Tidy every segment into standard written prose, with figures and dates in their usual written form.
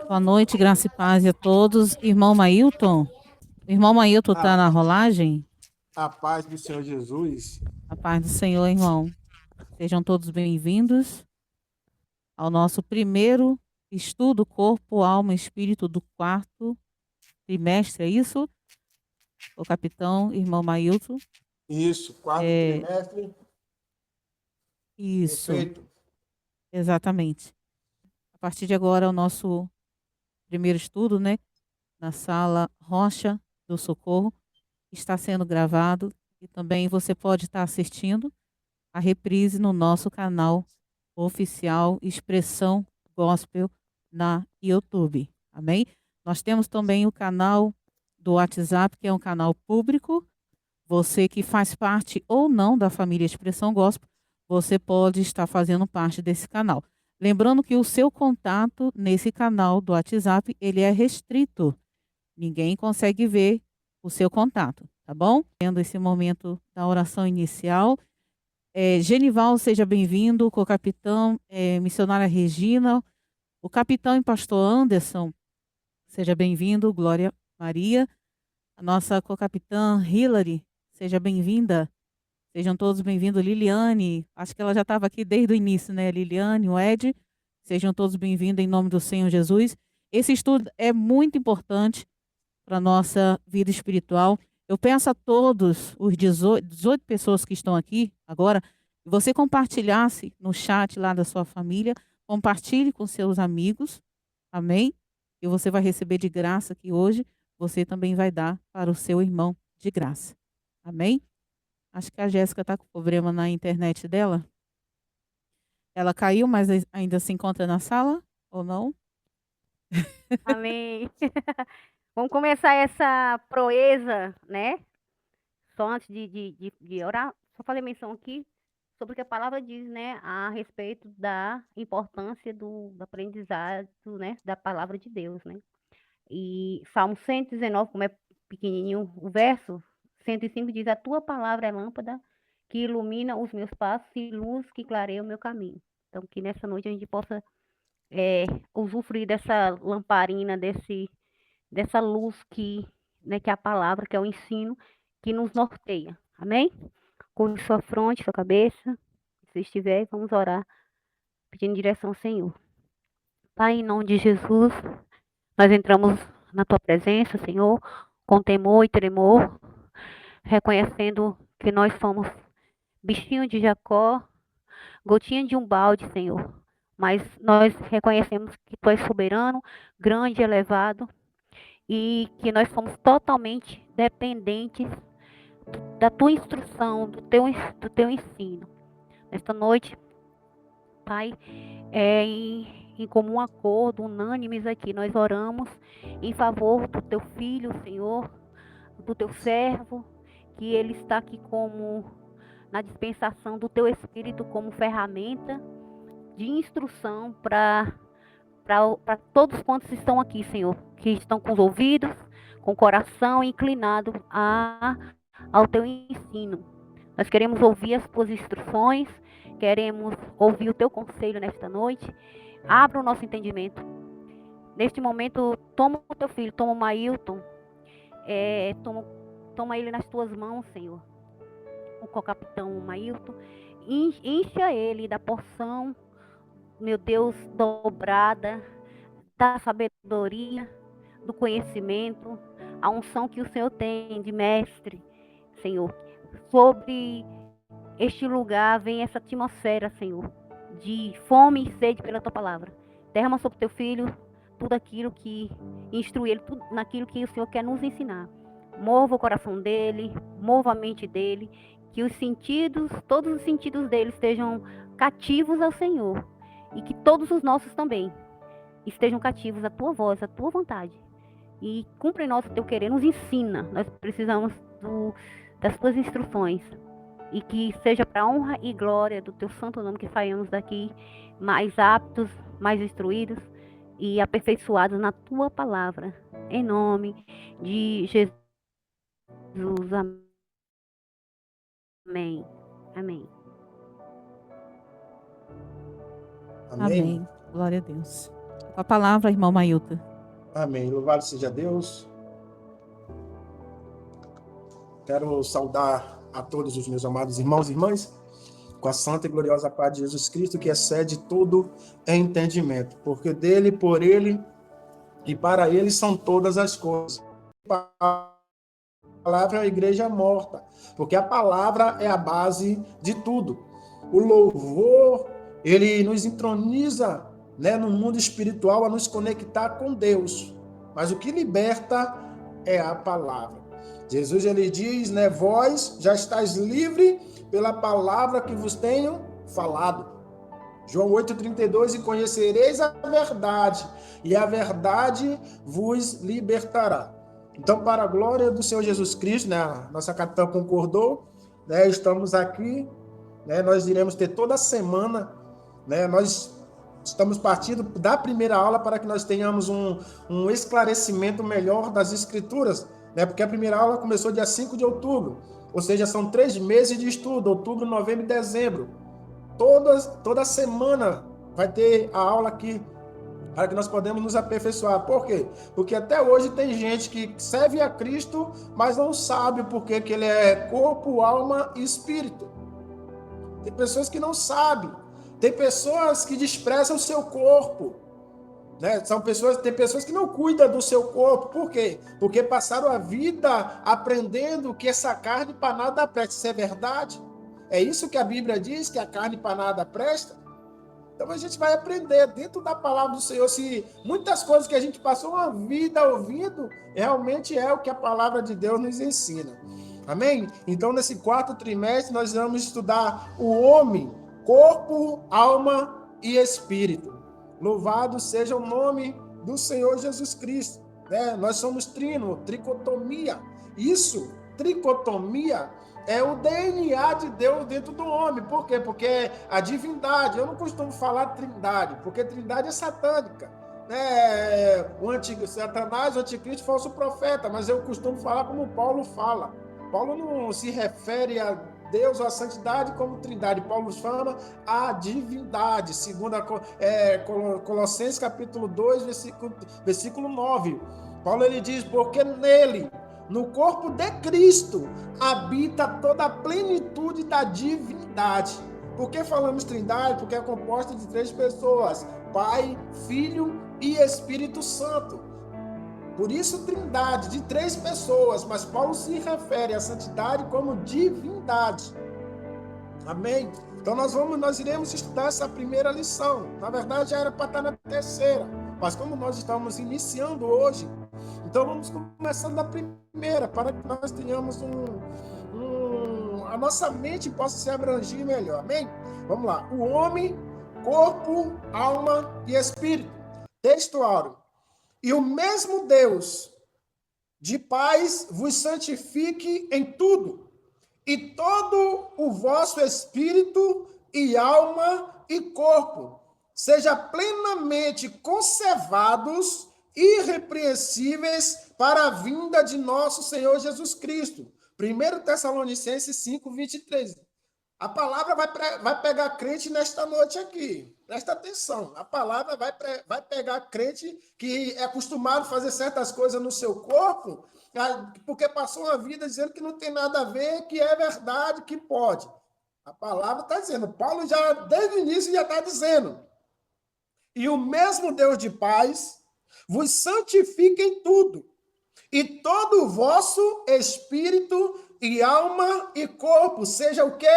Boa noite, graça e paz a todos. Irmão Mailton, o irmão Mailton está A, na rolagem? a paz do Senhor Jesus. A paz do Senhor, irmão. Sejam todos bem-vindos ao nosso primeiro estudo Corpo, Alma e Espírito do quarto trimestre, é isso? O capitão, irmão Mailton? Isso, quarto É trimestre, isso, perfeito. exatamente. A partir de agora, o nosso primeiro estudo, né, na sala Rocha do Socorro, está sendo gravado e também você pode estar assistindo a reprise no nosso canal oficial Expressão Gospel na YouTube. Amém? Nós temos também o canal do WhatsApp, que é um canal público. Você que faz parte ou não da família Expressão Gospel, você pode estar fazendo parte desse canal. Lembrando que o seu contato nesse canal do WhatsApp, ele é restrito. Ninguém consegue ver o seu contato, tá bom? Tendo esse momento da oração inicial, Genival, seja bem-vindo, co-capitão, missionária Regina, o capitão e pastor Anderson, seja bem-vindo, Glória Maria, a nossa co-capitã Hilary, seja bem-vinda, sejam todos bem-vindos, Liliane, acho que ela já estava aqui desde o início, né, Liliane, o Ed, sejam todos bem-vindos em nome do Senhor Jesus. Esse estudo é muito importante para a nossa vida espiritual. Eu peço a todos os 18 pessoas que estão aqui agora, que você compartilhasse no chat lá da sua família, compartilhe com seus amigos, amém? E você vai receber de graça que hoje você também vai dar para o seu irmão de graça, amém? Acho que a Jéssica está com problema na internet dela. Ela caiu, mas ainda se encontra na sala ou não? Amém. Vamos começar essa proeza, né? Só antes de orar, só fazer menção aqui sobre o que a palavra diz, né? A respeito da importância do aprendizado, né? Da palavra de Deus, né? E Salmo 119, como é pequenininho o verso, 105 diz: A tua palavra é lâmpada que ilumina os meus passos e luz que clareia o meu caminho. Então, que nessa noite a gente possa usufruir dessa lamparina, dessa luz que, né, que é a palavra, que é o ensino, que nos norteia. Amém? Curve sua fronte, sua cabeça. Se estiver, vamos orar, pedindo direção ao Senhor. Pai, em nome de Jesus, nós entramos na tua presença, Senhor, com temor e tremor, reconhecendo que nós somos bichinho de Jacó, gotinha de um balde, Senhor. Mas nós reconhecemos que tu és soberano, grande e elevado, e que nós somos totalmente dependentes da tua instrução, do teu ensino. Nesta noite, Pai, em comum acordo, unânimes aqui, nós oramos em favor do teu filho, Senhor, do teu servo, que ele está aqui como na dispensação do teu Espírito como ferramenta de instrução para todos quantos estão aqui, Senhor, que estão com os ouvidos, com o coração inclinado ao teu ensino. Nós queremos ouvir as tuas instruções, queremos ouvir o teu conselho nesta noite. Abra o nosso entendimento. Neste momento, toma o teu filho, toma o Mailton, toma ele nas tuas mãos, Senhor. O co-capitão Mailton, encha ele da porção, meu Deus, dobrada, da sabedoria, do conhecimento, a unção que o Senhor tem de mestre, Senhor. Sobre este lugar vem essa atmosfera, Senhor, de fome e sede pela tua palavra. Derrama sobre teu filho tudo aquilo que instrui ele, tudo naquilo que o Senhor quer nos ensinar. Mova o coração dele, mova a mente dele, que os sentidos, todos os sentidos dele estejam cativos ao Senhor e que todos os nossos também estejam cativos à tua voz, à tua vontade. E cumpre em nós o teu querer, nos ensina. Nós precisamos das tuas instruções. E que seja para a honra e glória do teu santo nome que saímos daqui mais aptos, mais instruídos e aperfeiçoados na tua palavra. Em nome de Jesus. Amém. Amém. Amém. Amém. Glória a Deus. Com a palavra, irmão Mailton. Amém. Louvado seja Deus. Quero saudar a todos os meus amados irmãos e irmãs com a santa e gloriosa paz de Jesus Cristo, que excede todo entendimento, porque dele, por ele e para ele são todas as coisas. A palavra é a igreja morta, porque a palavra é a base de tudo. O louvor, ele nos entroniza, né, no mundo espiritual a nos conectar com Deus, mas o que liberta é a palavra. Jesus, ele diz, né, vós já estáis livre pela palavra que vos tenho falado. João 8,32, e conhecereis a verdade, e a verdade vos libertará. Então, para a glória do Senhor Jesus Cristo, né, a nossa capitã concordou, né, estamos aqui, né, nós iremos ter toda semana, né, nós estamos partindo da primeira aula para que nós tenhamos um esclarecimento melhor das Escrituras, né, porque a primeira aula começou dia 5 de outubro, ou seja, são 3 meses de estudo, outubro, novembro e dezembro. Toda semana vai ter a aula aqui, para que nós podemos nos aperfeiçoar. Por quê? Porque até hoje tem gente que serve a Cristo, mas não sabe por que ele é corpo, alma e espírito. Tem pessoas que não sabem. Tem pessoas que desprezam o seu corpo. Né? Tem pessoas que não cuidam do seu corpo. Por quê? Porque passaram a vida aprendendo que essa carne para nada presta. Isso é verdade? É isso que a Bíblia diz, que a carne para nada presta? Então a gente vai aprender dentro da palavra do Senhor, se muitas coisas que a gente passou uma vida ouvindo, realmente é o que a palavra de Deus nos ensina. Amém? Então nesse 4º trimestre nós vamos estudar o homem, corpo, alma e espírito. Louvado seja o nome do Senhor Jesus Cristo. Né? Nós somos tricotomia. Isso, tricotomia, é o DNA de Deus dentro do homem. Por quê? Porque a divindade, eu não costumo falar trindade, porque trindade é satânica. Né? O antigo Satanás, o anticristo, falso profeta, mas eu costumo falar como Paulo fala. Paulo não se refere a Deus ou a santidade como trindade. Paulo chama a divindade, segundo Colossenses capítulo 2, versículo 9. Paulo ele diz, porque nele, no corpo de Cristo, habita toda a plenitude da divindade. Por que falamos trindade? Porque é composta de 3 pessoas, Pai, Filho e Espírito Santo. Por isso trindade, de 3 pessoas, mas Paulo se refere à santidade como divindade. Amém? Então nós iremos estudar essa primeira lição. Na verdade já era para estar na terceira, mas como nós estamos iniciando hoje, então vamos começando da primeira, para que nós tenhamos a nossa mente possa se abranger melhor. Amém? Vamos lá. O homem, corpo, alma e espírito. Texto áureo. E o mesmo Deus de paz vos santifique em tudo, e todo o vosso espírito e alma e corpo seja plenamente conservados, irrepreensíveis para a vinda de nosso Senhor Jesus Cristo. 1 Tessalonicenses 5, 23. A palavra vai pegar crente nesta noite aqui. Presta atenção. A palavra vai pegar crente que é acostumado a fazer certas coisas no seu corpo, porque passou uma vida dizendo que não tem nada a ver, que é verdade, que pode. A palavra está dizendo. Paulo já, desde o início, já está dizendo. E o mesmo Deus de paz vos santifica em tudo, e todo o vosso espírito e alma e corpo seja o quê?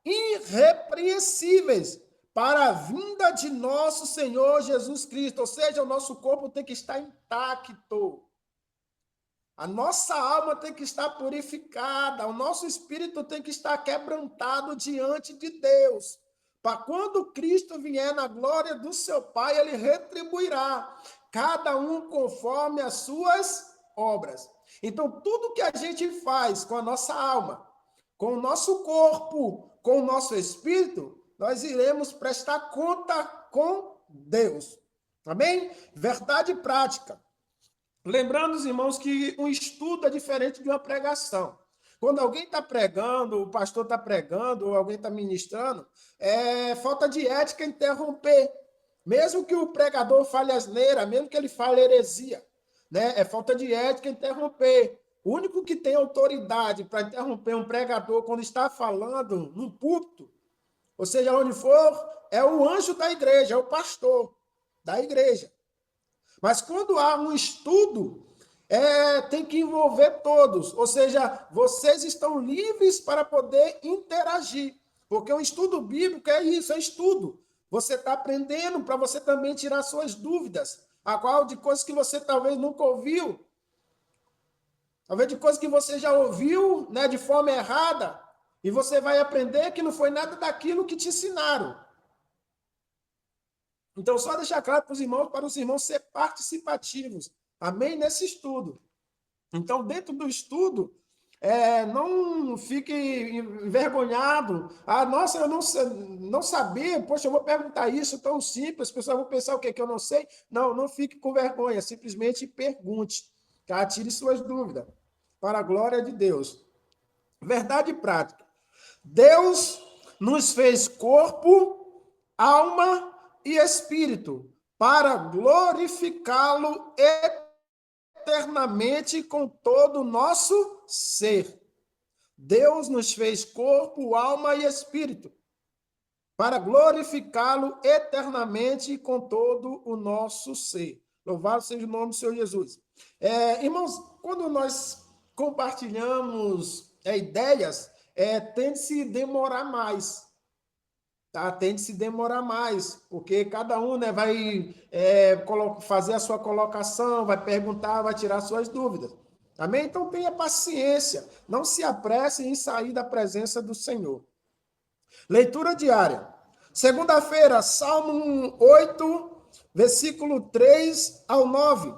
Irrepreensíveis para a vinda de nosso Senhor Jesus Cristo. Ou seja, o nosso corpo tem que estar intacto. A nossa alma tem que estar purificada. O nosso espírito tem que estar quebrantado diante de Deus. Para quando Cristo vier na glória do seu Pai, ele retribuirá cada um conforme as suas obras. Então, tudo que a gente faz com a nossa alma, com o nosso corpo, com o nosso espírito, nós iremos prestar conta com Deus. Amém? Verdade prática. Lembrando, os irmãos, que um estudo é diferente de uma pregação. Quando alguém está pregando, o pastor está pregando, ou alguém está ministrando, é falta de ética interromper. Mesmo que o pregador fale asneira, mesmo que ele fale heresia, né? É falta de ética interromper. O único que tem autoridade para interromper um pregador quando está falando num púlpito, ou seja, onde for, é o anjo da igreja, é o pastor da igreja. Mas quando há um estudo, tem que envolver todos, ou seja, vocês estão livres para poder interagir, porque o estudo bíblico é isso, é estudo. Você está aprendendo para você também tirar suas dúvidas, a qual de coisas que você talvez nunca ouviu, talvez de coisas que você já ouviu, né, de forma errada, e você vai aprender que não foi nada daquilo que te ensinaram. Então, só deixar claro para os irmãos ser participativos. Amém? Nesse estudo. Então, dentro do estudo, não fique envergonhado. Ah, nossa, eu não sabia. Poxa, eu vou perguntar isso tão simples. As pessoas vão pensar o quê? Que eu não sei? Não, não fique com vergonha. Simplesmente pergunte. Tá? Tire suas dúvidas. Para a glória de Deus. Verdade prática. Deus nos fez corpo, alma e espírito para glorificá-lo eternamente com todo o nosso ser. Deus nos fez corpo, alma e espírito para glorificá-lo eternamente com todo o nosso ser. Louvado seja o nome do Senhor Jesus. Irmãos, quando nós compartilhamos ideias, tem de se demorar mais. Tá? Tem de se demorar mais, porque cada um, né, vai fazer a sua colocação, vai perguntar, vai tirar suas dúvidas. Amém? Então tenha paciência, não se apresse em sair da presença do Senhor. Leitura diária. Segunda-feira, Salmo 8, versículo 3 ao 9.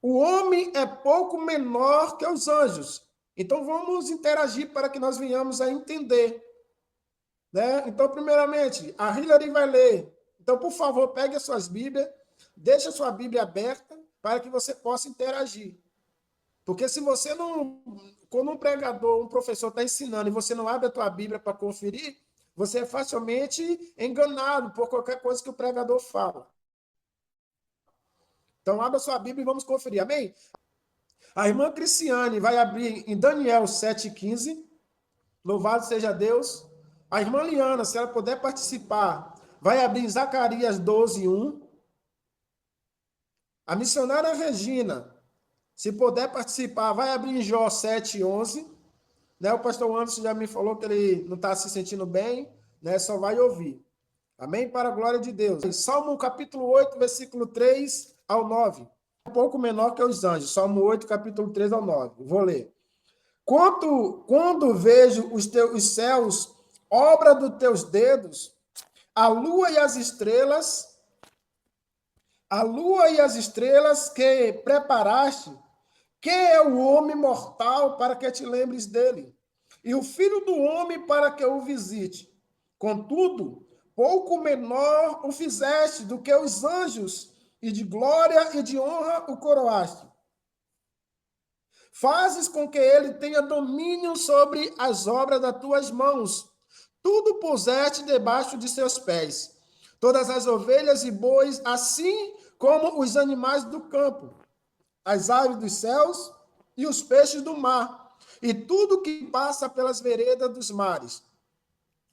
O homem é pouco menor que os anjos. Então vamos interagir para que nós venhamos a entender. Né? Então, primeiramente, a Hilary vai ler. Então, por favor, pegue as suas Bíblias, deixe a sua Bíblia aberta para que você possa interagir. Porque se você não, quando um pregador, um professor está ensinando e você não abre a tua Bíblia para conferir, você é facilmente enganado por qualquer coisa que o pregador fala. Então, abra a sua Bíblia e vamos conferir. Amém? A irmã Cristiane vai abrir em Daniel 7,15. Louvado seja Deus. A irmã Liana, se ela puder participar, vai abrir em Zacarias 12:1. A missionária Regina, se puder participar, vai abrir em Jó 7:11. Né? O pastor Anderson já me falou que ele não está se sentindo bem, né? Só vai ouvir. Amém? Para a glória de Deus. Salmo capítulo 8, versículo 3 ao 9. Um pouco menor que os anjos. Salmo 8, capítulo 3 ao 9. Vou ler. Quando vejo os céus, obra dos teus dedos, a lua e as estrelas que preparaste, que é o homem mortal para que te lembres dele, e o filho do homem para que o visite. Contudo, pouco menor o fizeste do que os anjos, e de glória e de honra o coroaste. Fazes com que ele tenha domínio sobre as obras das tuas mãos. Tudo puseste debaixo de seus pés. Todas as ovelhas e bois, assim como os animais do campo, as aves dos céus e os peixes do mar, e tudo que passa pelas veredas dos mares.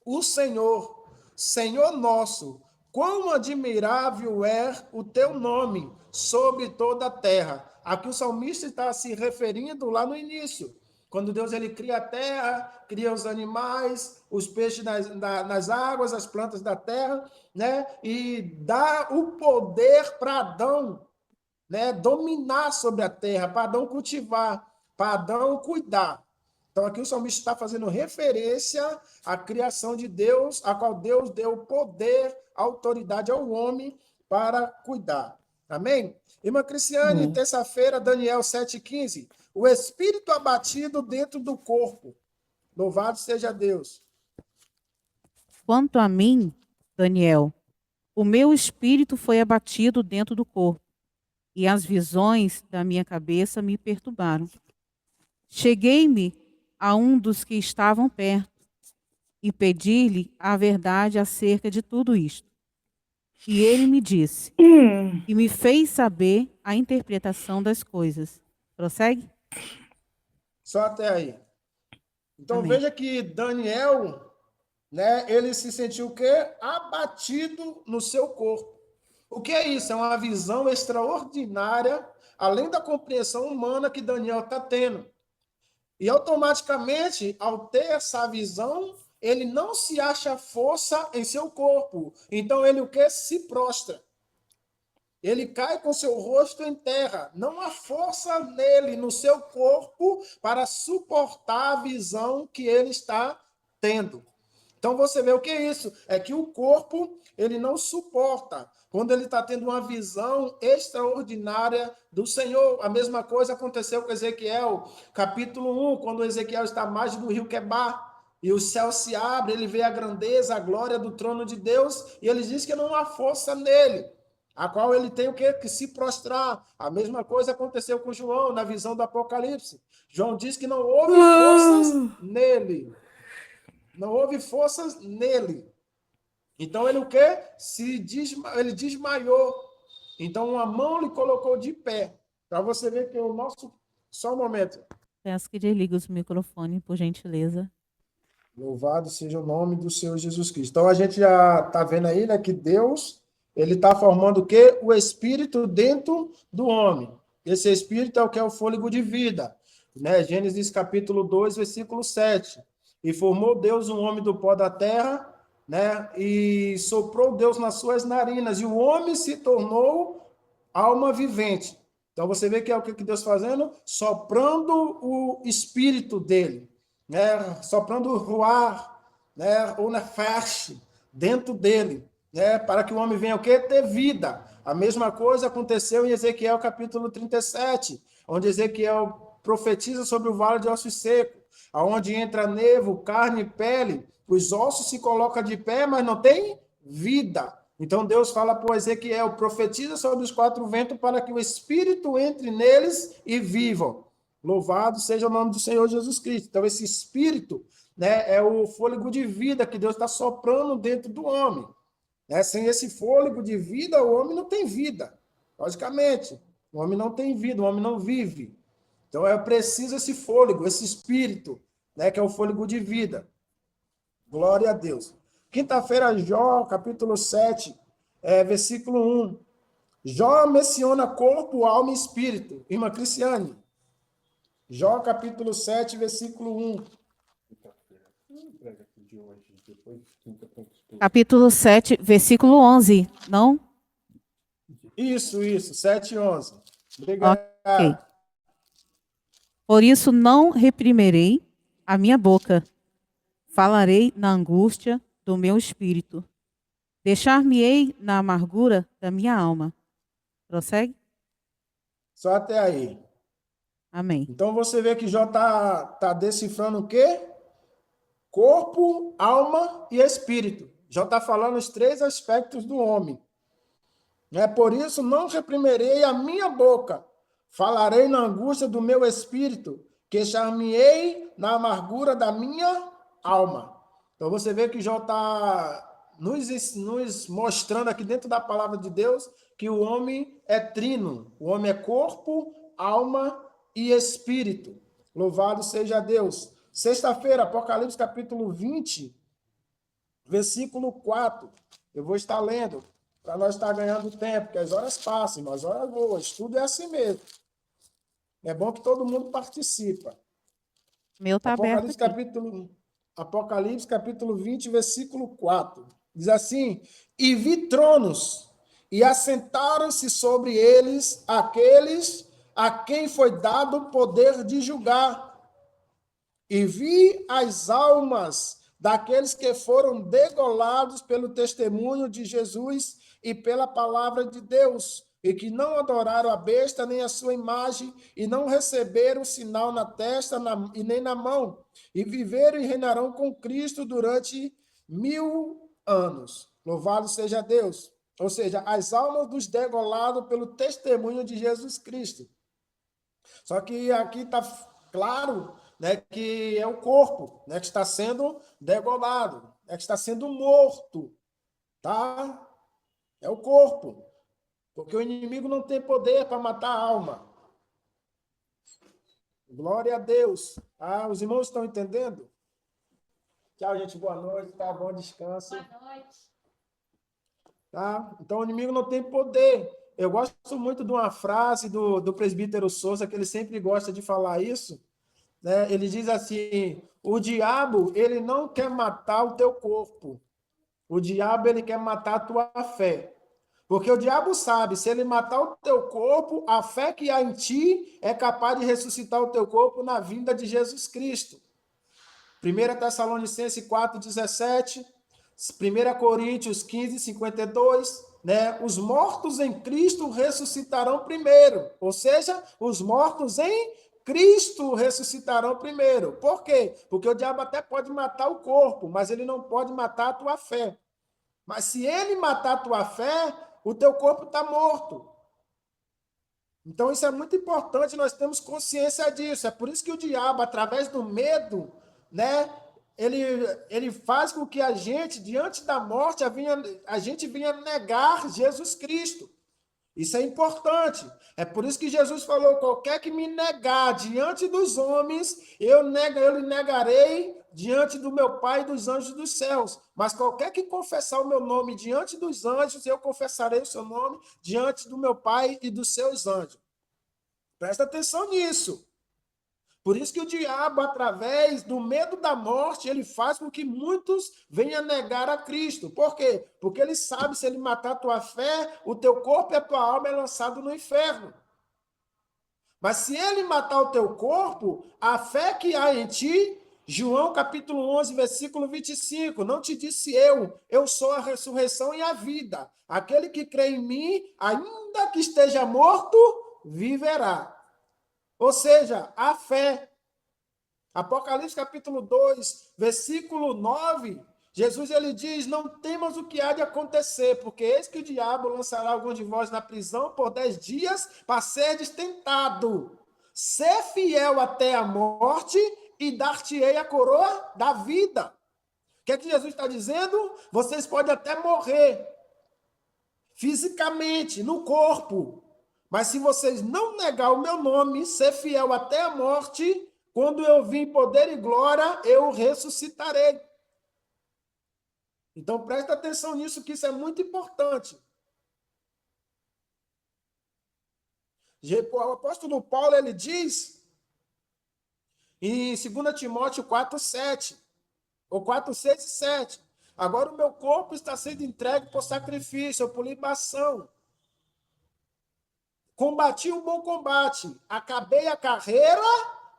O Senhor, Senhor nosso, quão admirável é o teu nome sobre toda a terra. Aqui o salmista está se referindo lá no início, quando Deus ele cria a terra, cria os animais, os peixes nas águas, as plantas da terra, né? E dá o poder para Adão, né? Dominar sobre a terra, para Adão cultivar, para Adão cuidar. Então, aqui o salmista está fazendo referência à criação de Deus, a qual Deus deu poder, autoridade ao homem para cuidar. Amém? Irmã Cristiane, terça-feira, Daniel 7,15. O espírito abatido dentro do corpo. Louvado seja Deus. Quanto a mim, Daniel, o meu espírito foi abatido dentro do corpo, e as visões da minha cabeça me perturbaram. Cheguei-me a um dos que estavam perto e pedi-lhe a verdade acerca de tudo isto. E ele me disse, e me fez saber a interpretação das coisas. Prossegue? Só até aí. Então Amém. veja que Daniel, né, ele se sentiu o quê? Abatido no seu corpo. O que é isso? É uma visão extraordinária, além da compreensão humana que Daniel está tendo. E automaticamente, ao ter essa visão, ele não se acha força em seu corpo. Então ele o que? Se prostra. Ele cai com seu rosto em terra. Não há força nele, no seu corpo, para suportar a visão que ele está tendo. Então você vê o que é isso? É que o corpo ele não suporta quando ele está tendo uma visão extraordinária do Senhor. A mesma coisa aconteceu com Ezequiel, capítulo 1, quando Ezequiel está à margem do rio Quebar. E o céu se abre, ele vê a grandeza, a glória do trono de Deus, e ele diz que não há força nele, a qual ele tem o quê? Que se prostrar. A mesma coisa aconteceu com João na visão do Apocalipse. João diz que não houve forças nele. Não houve forças nele. Então ele o quê? Ele desmaiou. Então uma mão lhe colocou de pé. Para você ver que o nosso... Só um momento. Peço que desligue o microfone, por gentileza. Louvado seja o nome do Senhor Jesus Cristo. Então a gente já está vendo aí, né, que Deus ele está formando o quê? O espírito dentro do homem. Esse espírito é o que é o fôlego de vida. Né? Gênesis capítulo 2, versículo 7. E formou Deus um homem do pó da terra, né? E soprou Deus nas suas narinas, e o homem se tornou alma vivente. Então você vê que é o que Deus fazendo? Soprando o espírito dele, né? Soprando o ruar, né? Ou nefesh dentro dele, né? Para que o homem venha o quê? Ter vida. A mesma coisa aconteceu em Ezequiel capítulo 37, onde Ezequiel profetiza sobre o vale de ossos secos, aonde entra nevo, carne e pele, os ossos se colocam de pé, mas não tem vida. Então Deus fala para Ezequiel, profetiza sobre os quatro ventos para que o Espírito entre neles e vivam. Louvado seja o nome do Senhor Jesus Cristo. Então esse Espírito, né, é o fôlego de vida que Deus está soprando dentro do homem. Né? Sem esse fôlego de vida, o homem não tem vida. Logicamente, o homem não tem vida, o homem não vive. Então é preciso esse fôlego, esse Espírito, né, que é o fôlego de vida. Glória a Deus. Quinta-feira, Jó, capítulo 7, versículo 1. Jó menciona corpo, alma e espírito. Irmã Cristiane. Jó, capítulo 7, versículo 1. Capítulo 7, versículo 11, não? Isso, 7 e 11. Obrigado. Ok. Por isso não reprimirei a minha boca, falarei na angústia do meu espírito. Deixar-me-ei na amargura da minha alma. Prossegue? Só até aí. Amém. Então você vê que Jó tá decifrando o quê? Corpo, alma e espírito. Jó está falando os três aspectos do homem. Por isso não reprimirei a minha boca, falarei na angústia do meu espírito, queixar-me-ei na amargura da minha alma. Então você vê que Jó está nos mostrando aqui dentro da palavra de Deus que o homem é trino, o homem é corpo, alma e espírito. Louvado seja Deus. Sexta-feira, Apocalipse capítulo 20, versículo 4. Eu vou estar lendo para nós estar ganhando tempo, porque as horas passam, mas as horas voam. Tudo é assim mesmo. É bom que todo mundo participa. Meu está aberto aqui. Apocalipse capítulo 20, versículo 4. Diz assim: E vi tronos, e assentaram-se sobre eles aqueles a quem foi dado o poder de julgar. E vi as almas daqueles que foram degolados pelo testemunho de Jesus e pela palavra de Deus, e que não adoraram a besta nem a sua imagem, e não receberam sinal na testa e nem na mão, e viveram e reinarão com Cristo durante 1000 anos. Louvado seja Deus. Ou seja, as almas dos degolados pelo testemunho de Jesus Cristo. Só que aqui está claro, né, que é o corpo, né, que está sendo degolado, que está sendo morto, tá? É o corpo. Porque o inimigo não tem poder para matar a alma. Glória a Deus. Ah, os irmãos estão entendendo? Tchau, gente. Boa noite. Tá bom, descanso. Boa noite. Tá? Então, o inimigo não tem poder. Eu gosto muito de uma frase do presbítero Souza, que ele sempre gosta de falar isso. Né? Ele diz assim, o diabo, ele não quer matar o teu corpo. O diabo, ele quer matar a tua fé. Porque o diabo sabe, se ele matar o teu corpo, a fé que há em ti é capaz de ressuscitar o teu corpo na vinda de Jesus Cristo. 1 Tessalonicenses 4:17, 1 Coríntios 15:52, né? Os mortos em Cristo ressuscitarão primeiro. Ou seja, os mortos em Cristo ressuscitarão primeiro. Por quê? Porque o diabo até pode matar o corpo, mas ele não pode matar a tua fé. Mas se ele matar a tua fé, o teu corpo está morto. Então, isso é muito importante, nós temos consciência disso. É por isso que o diabo, através do medo, né, ele faz com que a gente, diante da morte, a gente vinha negar Jesus Cristo. Isso é importante. É por isso que Jesus falou: qualquer que me negar diante dos homens, eu lhe negarei diante do meu Pai e dos anjos dos céus. Mas qualquer que confessar o meu nome diante dos anjos, eu confessarei o seu nome diante do meu Pai e dos seus anjos. Presta atenção nisso. Por isso que o diabo, através do medo da morte, ele faz com que muitos venham negar a Cristo. Por quê? Porque ele sabe, se ele matar a tua fé, o teu corpo e a tua alma é lançado no inferno. Mas se ele matar o teu corpo, a fé que há em ti, João capítulo 11, versículo 25, não te disse eu sou a ressurreição e a vida. Aquele que crê em mim, ainda que esteja morto, viverá. Ou seja, a fé. Apocalipse capítulo 2, versículo 9, Jesus ele diz: não temas o que há de acontecer, porque eis que o diabo lançará alguns de vós na prisão por 10 dias para seres tentado. Ser fiel até a morte e dar-te-ei a coroa da vida. O que é que Jesus está dizendo? Vocês podem até morrer fisicamente, no corpo, mas se vocês não negar o meu nome, ser fiel até a morte, quando eu vim em poder e glória, eu ressuscitarei. Então, presta atenção nisso, que isso é muito importante. O apóstolo Paulo, ele diz, em 2 Timóteo 4:7, ou 4:6 e 7, agora o meu corpo está sendo entregue por sacrifício, ou por libação. Combati o bom combate, acabei a carreira,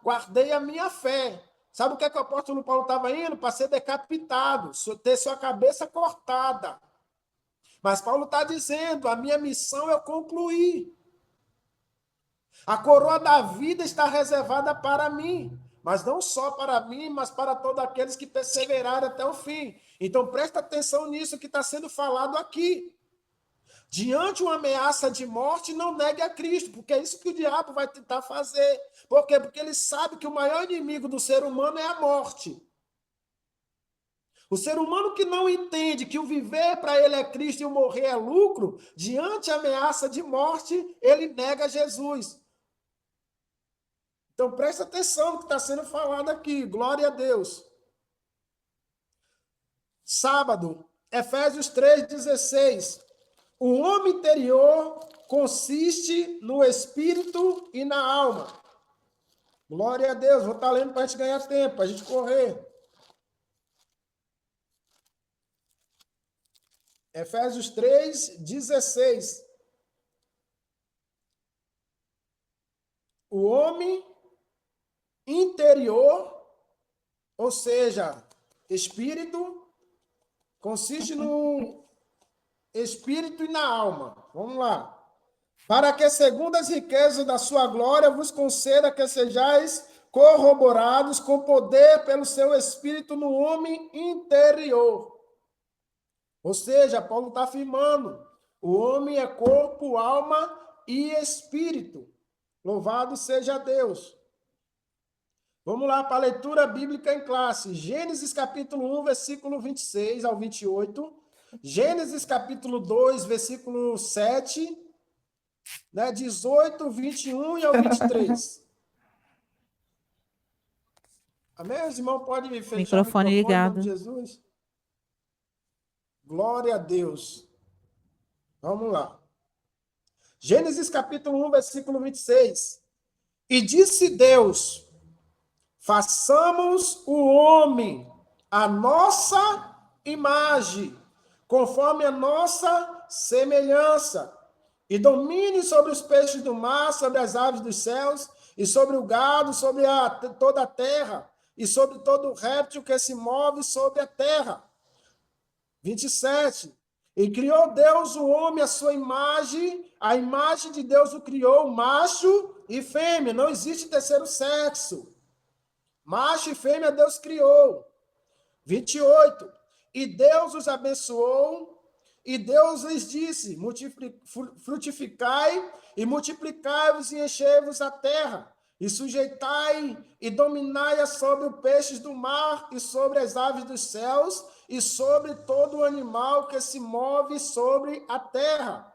guardei a minha fé. Sabe o que é que o apóstolo Paulo estava indo? Para ser decapitado, ter sua cabeça cortada. Mas Paulo está dizendo: a minha missão eu concluí. A coroa da vida está reservada para mim. Mas não só para mim, mas para todos aqueles que perseverarem até o fim. Então presta atenção nisso que está sendo falado aqui. Diante de uma ameaça de morte, não negue a Cristo, porque é isso que o diabo vai tentar fazer. Por quê? Porque ele sabe que o maior inimigo do ser humano é a morte. O ser humano que não entende que o viver para ele é Cristo e o morrer é lucro, diante da ameaça de morte, ele nega Jesus. Então presta atenção no que está sendo falado aqui. Glória a Deus. Sábado, Efésios 3:16. O homem interior consiste no espírito e na alma. Glória a Deus. Vou estar lendo para a gente ganhar tempo, para a gente correr. Efésios 3:16. O homem interior, ou seja, espírito, consiste no espírito e na alma. Vamos lá. Para que, segundo as riquezas da sua glória, vos conceda que sejais corroborados com poder pelo seu espírito no homem interior. Ou seja, Paulo está afirmando: o homem é corpo, alma e espírito. Louvado seja Deus. Vamos lá para a leitura bíblica em classe. Gênesis capítulo 1, versículo 26 ao 28. Gênesis capítulo 2, versículo 7, né, 18, 21 e ao 23. Amém? Os irmãos podem fechar o Microfone microfone em nome de ligado. Jesus? Glória a Deus. Vamos lá. Gênesis capítulo 1, versículo 26. E disse Deus: façamos o homem à nossa imagem, conforme a nossa semelhança, e domine sobre os peixes do mar, sobre as aves dos céus, e sobre o gado, sobre toda a terra, e sobre todo réptil que se move sobre a terra. 27. E criou Deus o homem à sua imagem, a imagem de Deus o criou, macho e fêmea, não existe terceiro sexo. Macho e fêmea Deus criou. 28. E Deus os abençoou, e Deus lhes disse: frutificai e multiplicai-vos e enchei-vos a terra, e sujeitai e dominai-a sobre os peixes do mar, e sobre as aves dos céus, e sobre todo o animal que se move sobre a terra.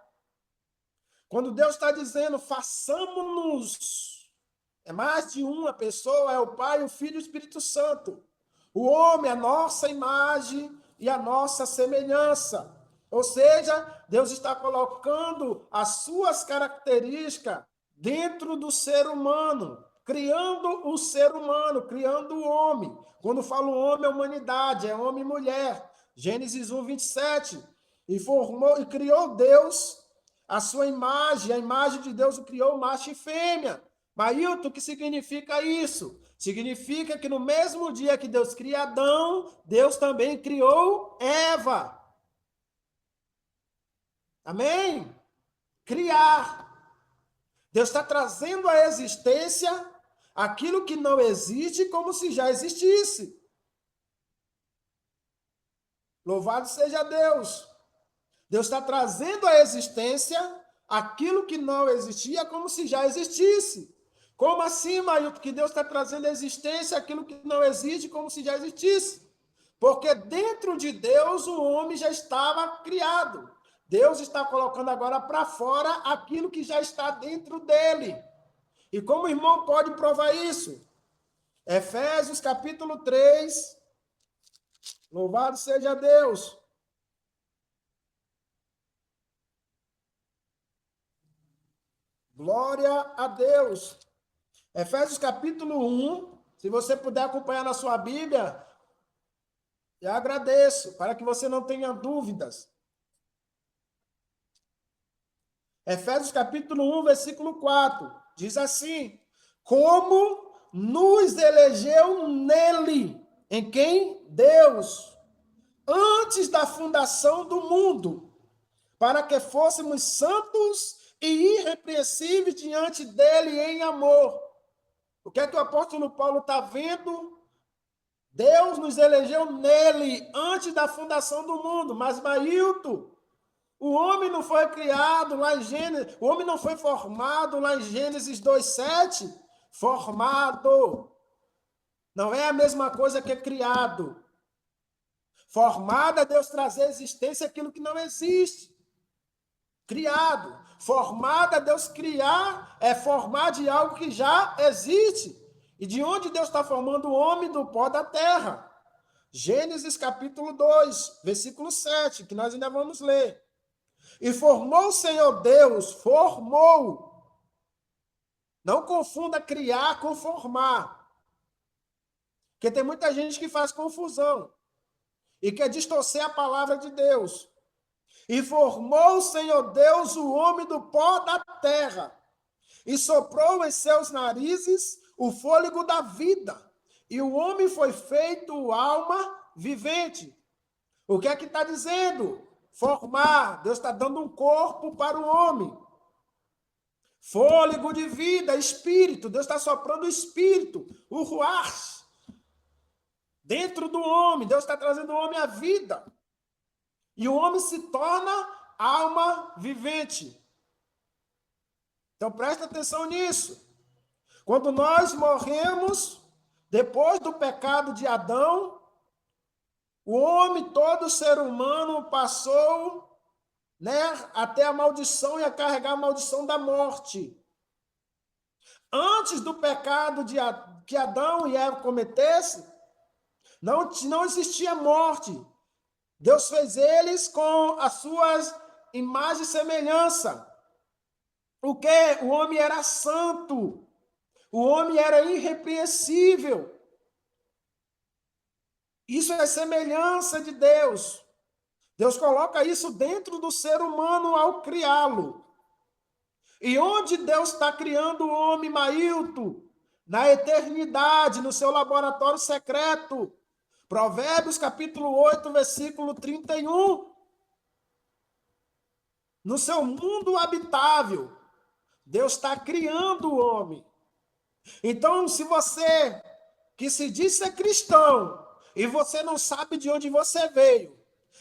Quando Deus está dizendo, façamos-nos, é mais de uma pessoa, é o Pai, o Filho e o Espírito Santo. O homem, a nossa imagem e a nossa semelhança. Ou seja, Deus está colocando as suas características dentro do ser humano, criando o ser humano, criando o homem. Quando falo homem, é humanidade, é homem e mulher. Gênesis 1, 27. E formou e criou Deus a sua imagem, a imagem de Deus o criou, macho e fêmea. Mailton, o que significa isso? Significa que no mesmo dia que Deus cria Adão, Deus também criou Eva. Amém? Criar. Deus está trazendo à existência aquilo que não existe como se já existisse. Louvado seja Deus. Deus está trazendo à existência aquilo que não existia como se já existisse. Como assim, Mailton, que Deus está trazendo à existência aquilo que não existe como se já existisse? Porque dentro de Deus o homem já estava criado. Deus está colocando agora para fora aquilo que já está dentro dele. E como o irmão pode provar isso? Efésios capítulo 3. Louvado seja Deus. Glória a Deus. Efésios capítulo 1. Se você puder acompanhar na sua Bíblia, eu agradeço, para que você não tenha dúvidas. Efésios capítulo 1, versículo 4, diz assim: como nos elegeu nele, em quem? Deus, antes da fundação do mundo, para que fôssemos santos e irrepreensíveis diante dele em amor. O que é que o apóstolo Paulo está vendo? Deus nos elegeu nele, antes da fundação do mundo. Mas, Mailton, o homem não foi criado lá em Gênesis, o homem não foi formado lá em Gênesis 2:7? Formado. Não é a mesma coisa que criado. Formado é Deus trazer à existência aquilo que não existe. Criado. Formado é Deus criar, é formar de algo que já existe. E de onde Deus está formando o homem? Do pó da terra. Gênesis capítulo 2, versículo 7, que nós ainda vamos ler. E formou o Senhor Deus, formou. Não confunda criar com formar. Porque tem muita gente que faz confusão e quer distorcer a palavra de Deus. E formou o Senhor Deus o homem do pó da terra, e soprou em seus narizes o fôlego da vida, e o homem foi feito alma vivente. O que é que está dizendo? Formar. Deus está dando um corpo para o homem. Fôlego de vida, espírito. Deus está soprando o espírito, o ruach, dentro do homem. Deus está trazendo o homem à vida. E o homem se torna alma vivente. Então presta atenção nisso. Quando nós morremos, depois do pecado de Adão, O homem, todo ser humano, passou, né, até a maldição e a carregar a maldição da morte. Antes do pecado que Adão e Eva cometessem, não existia morte. Deus fez eles com as suas imagens e semelhança. O quê? O homem era santo. O homem era irrepreensível. Isso é semelhança de Deus. Deus coloca isso dentro do ser humano ao criá-lo. E onde Deus está criando o homem, Mailton? Na eternidade, no seu laboratório secreto. Provérbios capítulo 8, versículo 31. No seu mundo habitável, Deus está criando o homem. Então, se você que se diz ser cristão e você não sabe de onde você veio,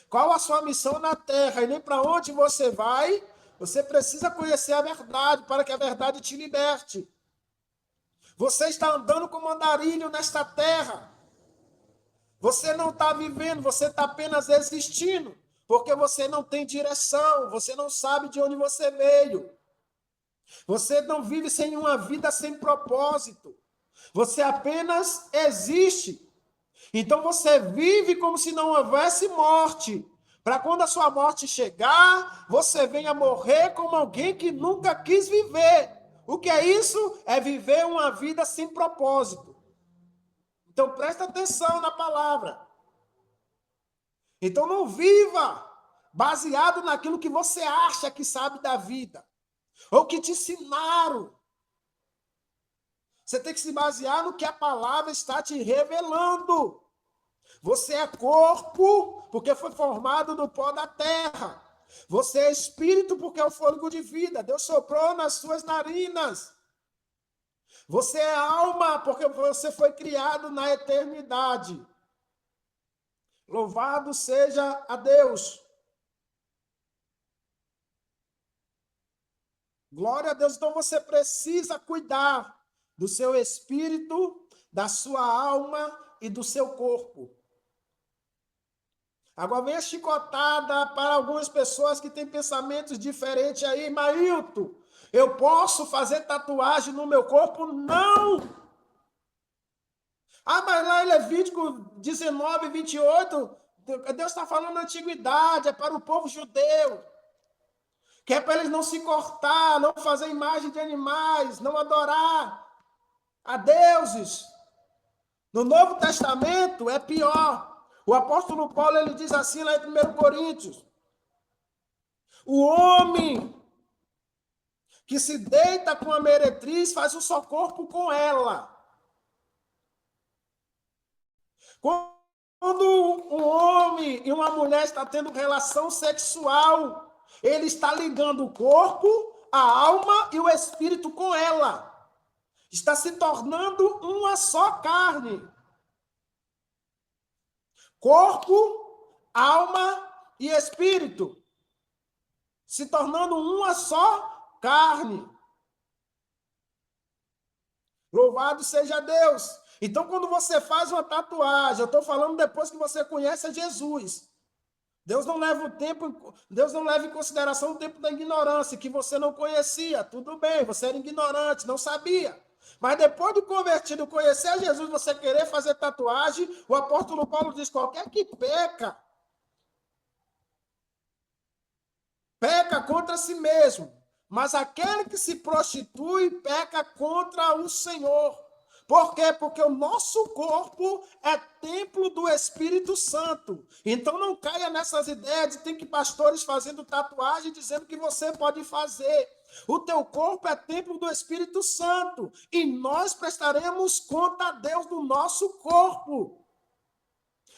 qual a sua missão na terra e nem para onde você vai, você precisa conhecer a verdade para que a verdade te liberte. Você está andando como andarilho nesta terra. Você não está vivendo, você está apenas existindo, porque você não tem direção, você não sabe de onde você veio. Você não vive sem uma vida sem propósito. Você apenas existe. Então você vive como se não houvesse morte. Para quando a sua morte chegar, você venha morrer como alguém que nunca quis viver. O que é isso? É viver uma vida sem propósito. Então presta atenção na palavra. Então não viva baseado naquilo que você acha que sabe da vida. Ou que te ensinaram. Você tem que se basear no que a palavra está te revelando. Você é corpo, porque foi formado do pó da terra. Você é espírito, porque é o fôlego de vida. Deus soprou nas suas narinas. Você é alma, porque você foi criado na eternidade. Louvado seja a Deus. Glória a Deus. Então você precisa cuidar do seu espírito, da sua alma e do seu corpo. Agora vem a chicotada para algumas pessoas que têm pensamentos diferentes aí. Mailton, eu posso fazer tatuagem no meu corpo? Não! Ah, mas lá em Levítico 19, 28, Deus está falando na antiguidade, é para o povo judeu. Que é para eles não se cortar, não fazer imagem de animais, não adorar a deuses. No Novo Testamento é pior. O apóstolo Paulo ele diz assim lá em 1 Coríntios: o homem que se deita com a meretriz faz um só corpo com ela. Quando um homem e uma mulher estão tendo relação sexual, ele está ligando o corpo, a alma e o espírito com ela. Está se tornando uma só carne. Corpo, alma e espírito. Se tornando uma só carne. Louvado seja Deus. Então, quando você faz uma tatuagem, eu estou falando depois que você conhece a Jesus. Deus não leva em consideração o tempo da ignorância, que você não conhecia. Tudo bem, você era ignorante, não sabia. Mas depois do convertido, conhecer a Jesus, você querer fazer tatuagem, o apóstolo Paulo diz: qualquer que peca contra si mesmo. Mas aquele que se prostitui, peca contra o Senhor. Por quê? Porque o nosso corpo é templo do Espírito Santo. Então não caia nessas ideias de tem que pastores fazendo tatuagem dizendo que você pode fazer. O teu corpo é templo do Espírito Santo. E nós prestaremos conta a Deus do nosso corpo.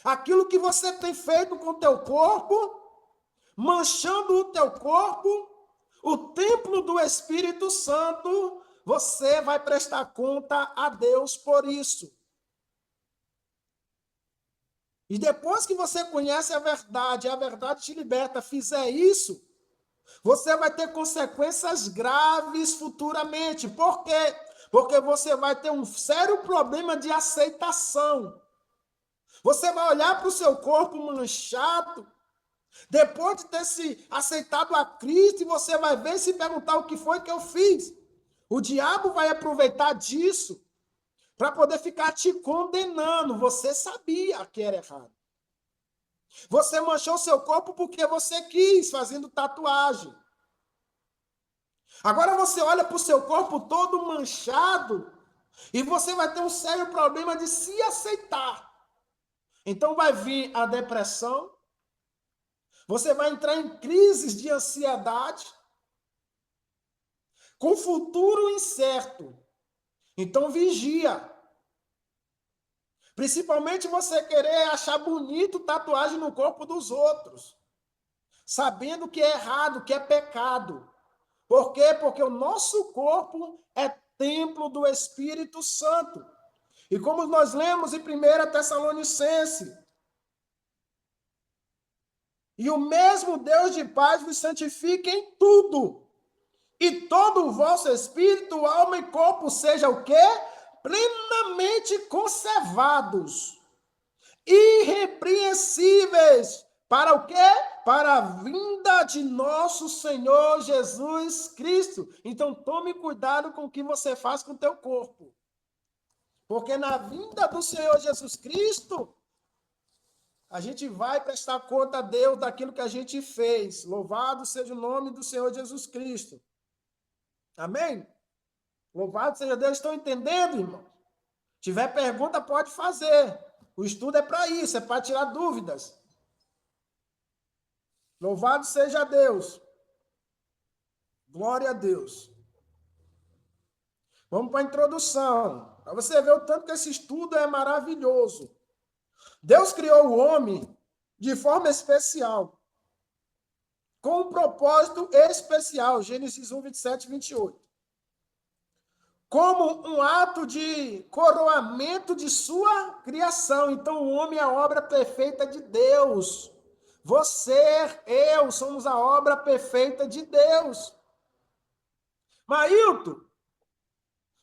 Aquilo que você tem feito com o teu corpo, manchando o teu corpo, o templo do Espírito Santo, você vai prestar conta a Deus por isso. E depois que você conhece a verdade te liberta, fizer isso, você vai ter consequências graves futuramente. Por quê? Porque você vai ter um sério problema de aceitação. Você vai olhar para o seu corpo manchado, depois de ter se aceitado a Cristo, e você vai ver e se perguntar o que foi que eu fiz. O diabo vai aproveitar disso para poder ficar te condenando. Você sabia que era errado. Você manchou seu corpo porque você quis, fazendo tatuagem. Agora você olha para o seu corpo todo manchado e você vai ter um sério problema de se aceitar. Então vai vir a depressão, você vai entrar em crises de ansiedade, com futuro incerto. Então vigia. Principalmente você querer achar bonito tatuagem no corpo dos outros, sabendo que é errado, que é pecado. Por quê? Porque o nosso corpo é templo do Espírito Santo. E como nós lemos em 1 Tessalonicenses, e o mesmo Deus de paz vos santifique em tudo, e todo o vosso espírito, alma e corpo seja o quê? Plenamente conservados, irrepreensíveis, para o quê? Para a vinda de nosso Senhor Jesus Cristo. Então tome cuidado com o que você faz com o teu corpo. Porque na vinda do Senhor Jesus Cristo, a gente vai prestar conta a Deus daquilo que a gente fez. Louvado seja o nome do Senhor Jesus Cristo. Amém? Louvado seja Deus. Estão entendendo, irmão? Se tiver pergunta, pode fazer. O estudo é para isso, é para tirar dúvidas. Louvado seja Deus. Glória a Deus. Vamos para a introdução. Para você ver o tanto que esse estudo é maravilhoso. Deus criou o homem de forma especial, com um propósito especial. Gênesis 1, 27 e 28. Como um ato de coroamento de sua criação. Então, o homem é a obra perfeita de Deus. Você, eu, somos a obra perfeita de Deus. Mailton,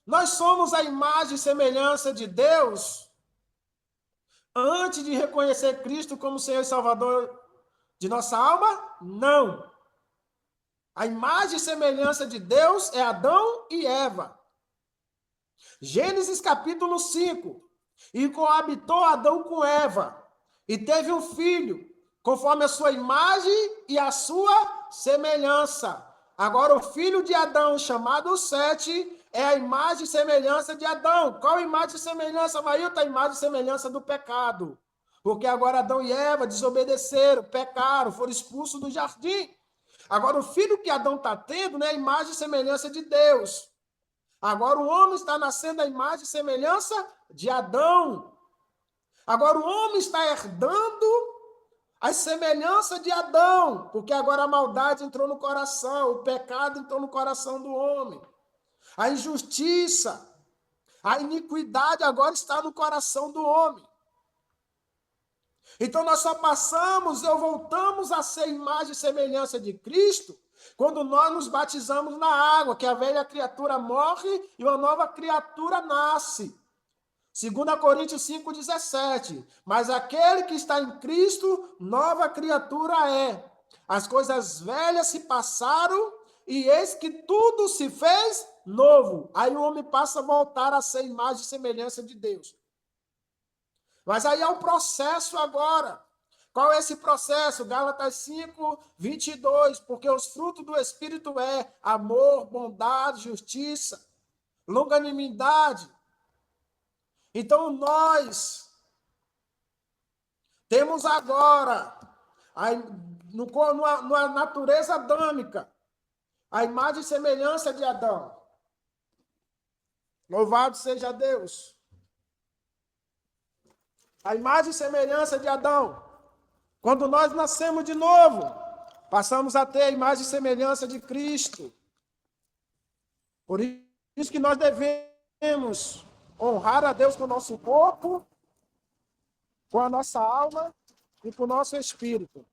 nós somos a imagem e semelhança de Deus antes de reconhecer Cristo como Senhor e Salvador de nossa alma? Não. A imagem e semelhança de Deus é Adão e Eva. Gênesis capítulo 5. E coabitou Adão com Eva, e teve um filho, conforme a sua imagem e a sua semelhança. Agora, o filho de Adão, chamado Sete, é a imagem e semelhança de Adão. Qual a imagem e semelhança, Mailton? A imagem e semelhança do pecado. Porque agora Adão e Eva desobedeceram, pecaram, foram expulsos do jardim. Agora, o filho que Adão está tendo, né, é a imagem e semelhança de Deus. Agora o homem está nascendo a imagem e semelhança de Adão. Agora o homem está herdando a semelhança de Adão, porque agora a maldade entrou no coração, o pecado entrou no coração do homem. A injustiça, a iniquidade agora está no coração do homem. Então nós só passamos ou voltamos a ser imagem e semelhança de Cristo quando nós nos batizamos na água, que a velha criatura morre e uma nova criatura nasce. 2 Coríntios 5,17. Mas aquele que está em Cristo, nova criatura é. As coisas velhas se passaram e eis que tudo se fez novo. Aí o homem passa a voltar a ser imagem e semelhança de Deus. Mas aí é o processo agora. Qual é esse processo? Gálatas 5, 22. Porque os frutos do Espírito é amor, bondade, justiça, longanimidade. Então nós temos agora, na natureza adâmica, a imagem e semelhança de Adão. Louvado seja Deus. A imagem e semelhança de Adão. Quando nós nascemos de novo, passamos a ter a imagem e semelhança de Cristo. Por isso que nós devemos honrar a Deus com o nosso corpo, com a nossa alma e com o nosso espírito.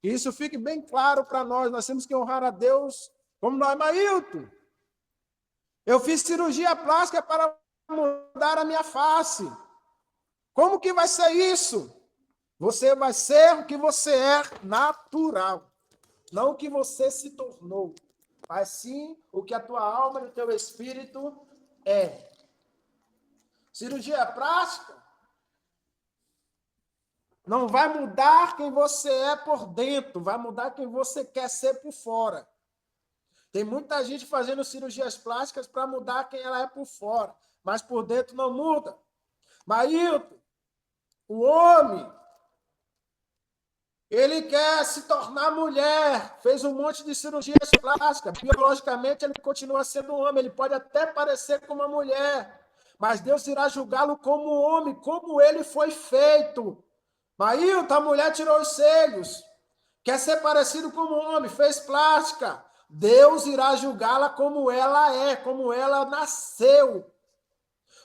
Que isso fique bem claro para nós. Nós temos que honrar a Deus como nós. Mailton, eu fiz cirurgia plástica para mudar a minha face. Como que vai ser isso? Você vai ser o que você é natural, não o que você se tornou, mas sim o que a tua alma e o teu espírito é. Cirurgia plástica não vai mudar quem você é por dentro, vai mudar quem você quer ser por fora. Tem muita gente fazendo cirurgias plásticas para mudar quem ela é por fora, mas por dentro não muda. Maílton, o homem, ele quer se tornar mulher, fez um monte de cirurgias plásticas, biologicamente ele continua sendo um homem, ele pode até parecer com uma mulher, mas Deus irá julgá-lo como homem, como ele foi feito. Maílton, a mulher tirou os seios, quer ser parecido com um homem, fez plástica. Deus irá julgá-la como ela é, como ela nasceu.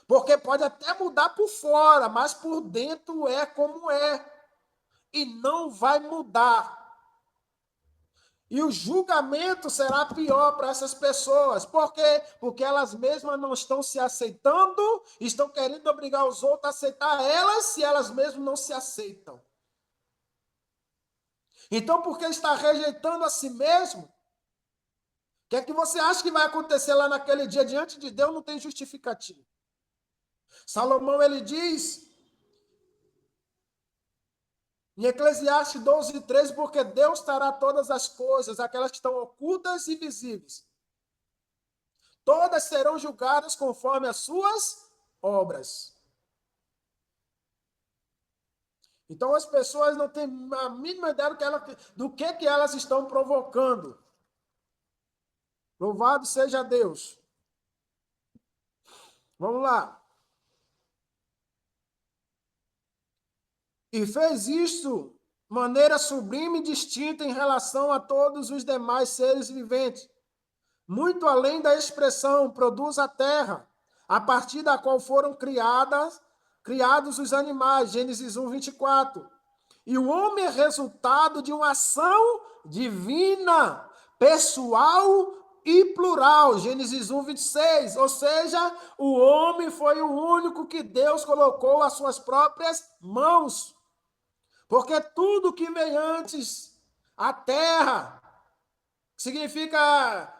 Porque pode até mudar por fora, mas por dentro é como é. E não vai mudar. E o julgamento será pior para essas pessoas. Por quê? Porque elas mesmas não estão se aceitando, estão querendo obrigar os outros a aceitar elas, se elas mesmas não se aceitam. Então, porque está rejeitando a si mesmo, o que é que você acha que vai acontecer lá naquele dia? Diante de Deus não tem justificativa. Salomão, ele diz, em Eclesiastes 12:13, porque Deus trará todas as coisas, aquelas que estão ocultas e visíveis. Todas serão julgadas conforme as suas obras. Então, as pessoas não têm a mínima ideia do que elas estão provocando. Louvado seja Deus. Vamos lá. E fez isto de maneira sublime e distinta em relação a todos os demais seres viventes. Muito além da expressão produz a terra, a partir da qual foram criados os animais, Gênesis 1:24. E o homem é resultado de uma ação divina, pessoal e plural, Gênesis 1:26. Ou seja, o homem foi o único que Deus colocou às suas próprias mãos. Porque tudo que vem antes, a terra, significa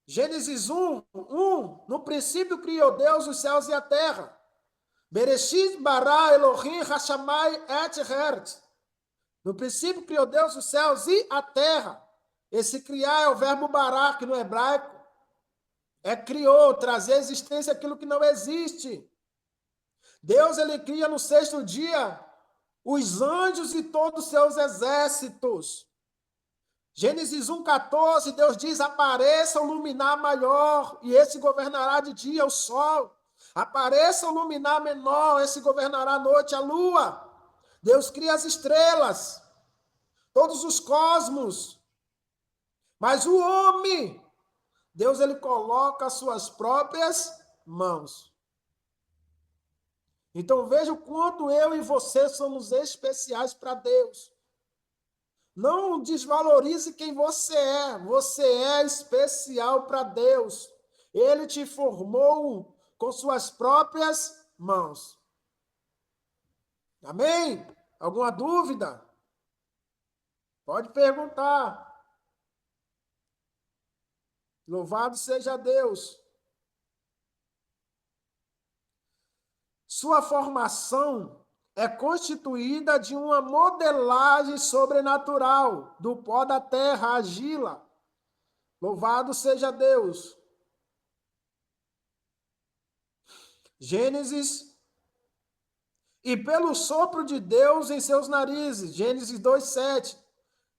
Gênesis 1, no princípio criou Deus os céus e a terra. Bereshit bara Elohim hashamai et heret. No princípio criou Deus os céus e a terra. Esse criar é o verbo bará, que no hebraico é criou, trazer à existência aquilo que não existe. Deus, ele cria no sexto dia os anjos e todos os seus exércitos. Gênesis 1:14, Deus diz, apareça o luminar maior, e esse governará de dia o sol. Apareça o luminar menor, esse governará a noite a lua. Deus cria as estrelas, todos os cosmos. Mas o homem, Deus, ele coloca as suas próprias mãos. Então veja o quanto eu e você somos especiais para Deus. Não desvalorize quem você é. Você é especial para Deus. Ele te formou com suas próprias mãos. Amém? Alguma dúvida? Pode perguntar. Louvado seja Deus. Sua formação é constituída de uma modelagem sobrenatural do pó da terra, argila. Louvado seja Deus. Gênesis. E pelo sopro de Deus em seus narizes. Gênesis 2:7.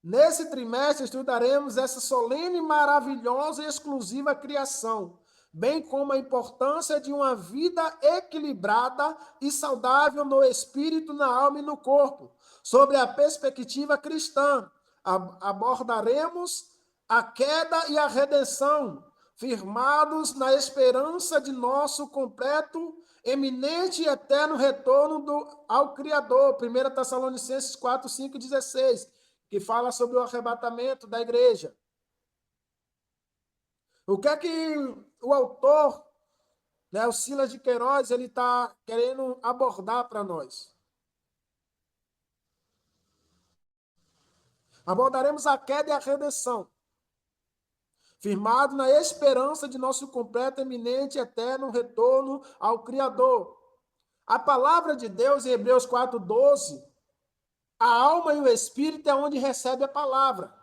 Nesse trimestre estudaremos essa solene, maravilhosa e exclusiva criação, bem como a importância de uma vida equilibrada e saudável no espírito, na alma e no corpo. Sobre a perspectiva cristã, abordaremos a queda e a redenção, firmados na esperança de nosso completo, eminente e eterno retorno ao Criador. 1 Tessalonicenses 4:5-16, que fala sobre o arrebatamento da igreja. O que é que o autor, né, o Silas de Queiroz, ele está querendo abordar para nós. Abordaremos a queda e a redenção, firmado na esperança de nosso completo, eminente e eterno retorno ao Criador. A palavra de Deus, em Hebreus 4:12, a alma e o espírito é onde recebe a palavra.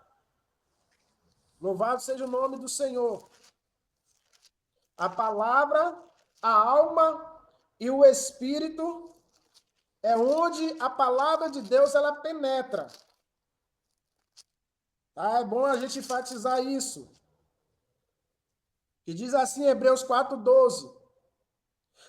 Louvado seja o nome do Senhor. A palavra, a alma e o espírito é onde a palavra de Deus ela penetra. Tá? É bom a gente enfatizar isso. Que diz assim em Hebreus 4:12.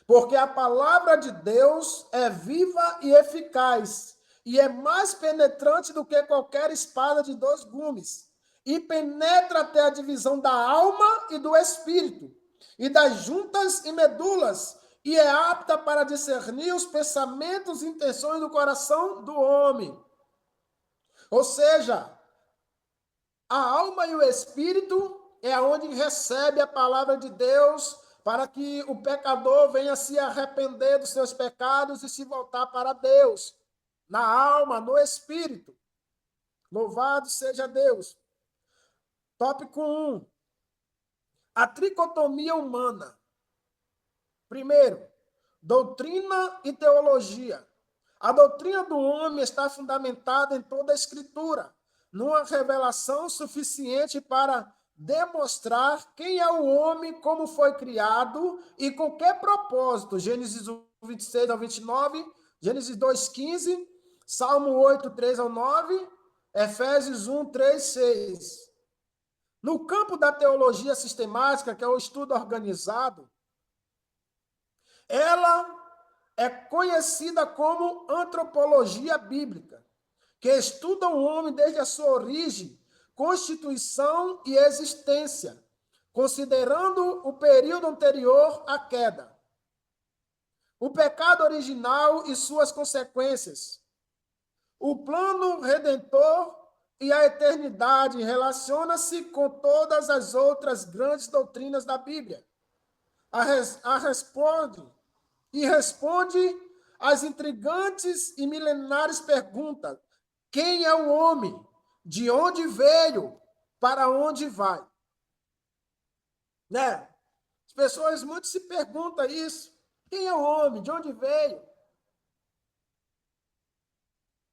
Porque a palavra de Deus é viva e eficaz, e é mais penetrante do que qualquer espada de 2 gumes, e penetra até a divisão da alma e do espírito, e das juntas e medulas, e é apta para discernir os pensamentos e intenções do coração do homem. Ou seja, a alma e o espírito é onde recebe a palavra de Deus para que o pecador venha se arrepender dos seus pecados e se voltar para Deus. Na alma, no espírito. Louvado seja Deus. Tópico 1. A tricotomia humana. Primeiro, doutrina e teologia. A doutrina do homem está fundamentada em toda a Escritura, numa revelação suficiente para demonstrar quem é o homem, como foi criado e com que propósito. Gênesis 1:26 ao 29, Gênesis 2:15, Salmo 8:3 ao 9, Efésios 1:3, 6. No campo da teologia sistemática, que é o estudo organizado, ela é conhecida como antropologia bíblica, que estuda o homem desde a sua origem, constituição e existência, considerando o período anterior à queda, o pecado original e suas consequências, o plano redentor e a eternidade. Relaciona-se com todas as outras grandes doutrinas da Bíblia. Responde às intrigantes e milenares perguntas: quem é o homem? De onde veio? Para onde vai? Né? As pessoas muito se perguntam isso. Quem é o homem? De onde veio?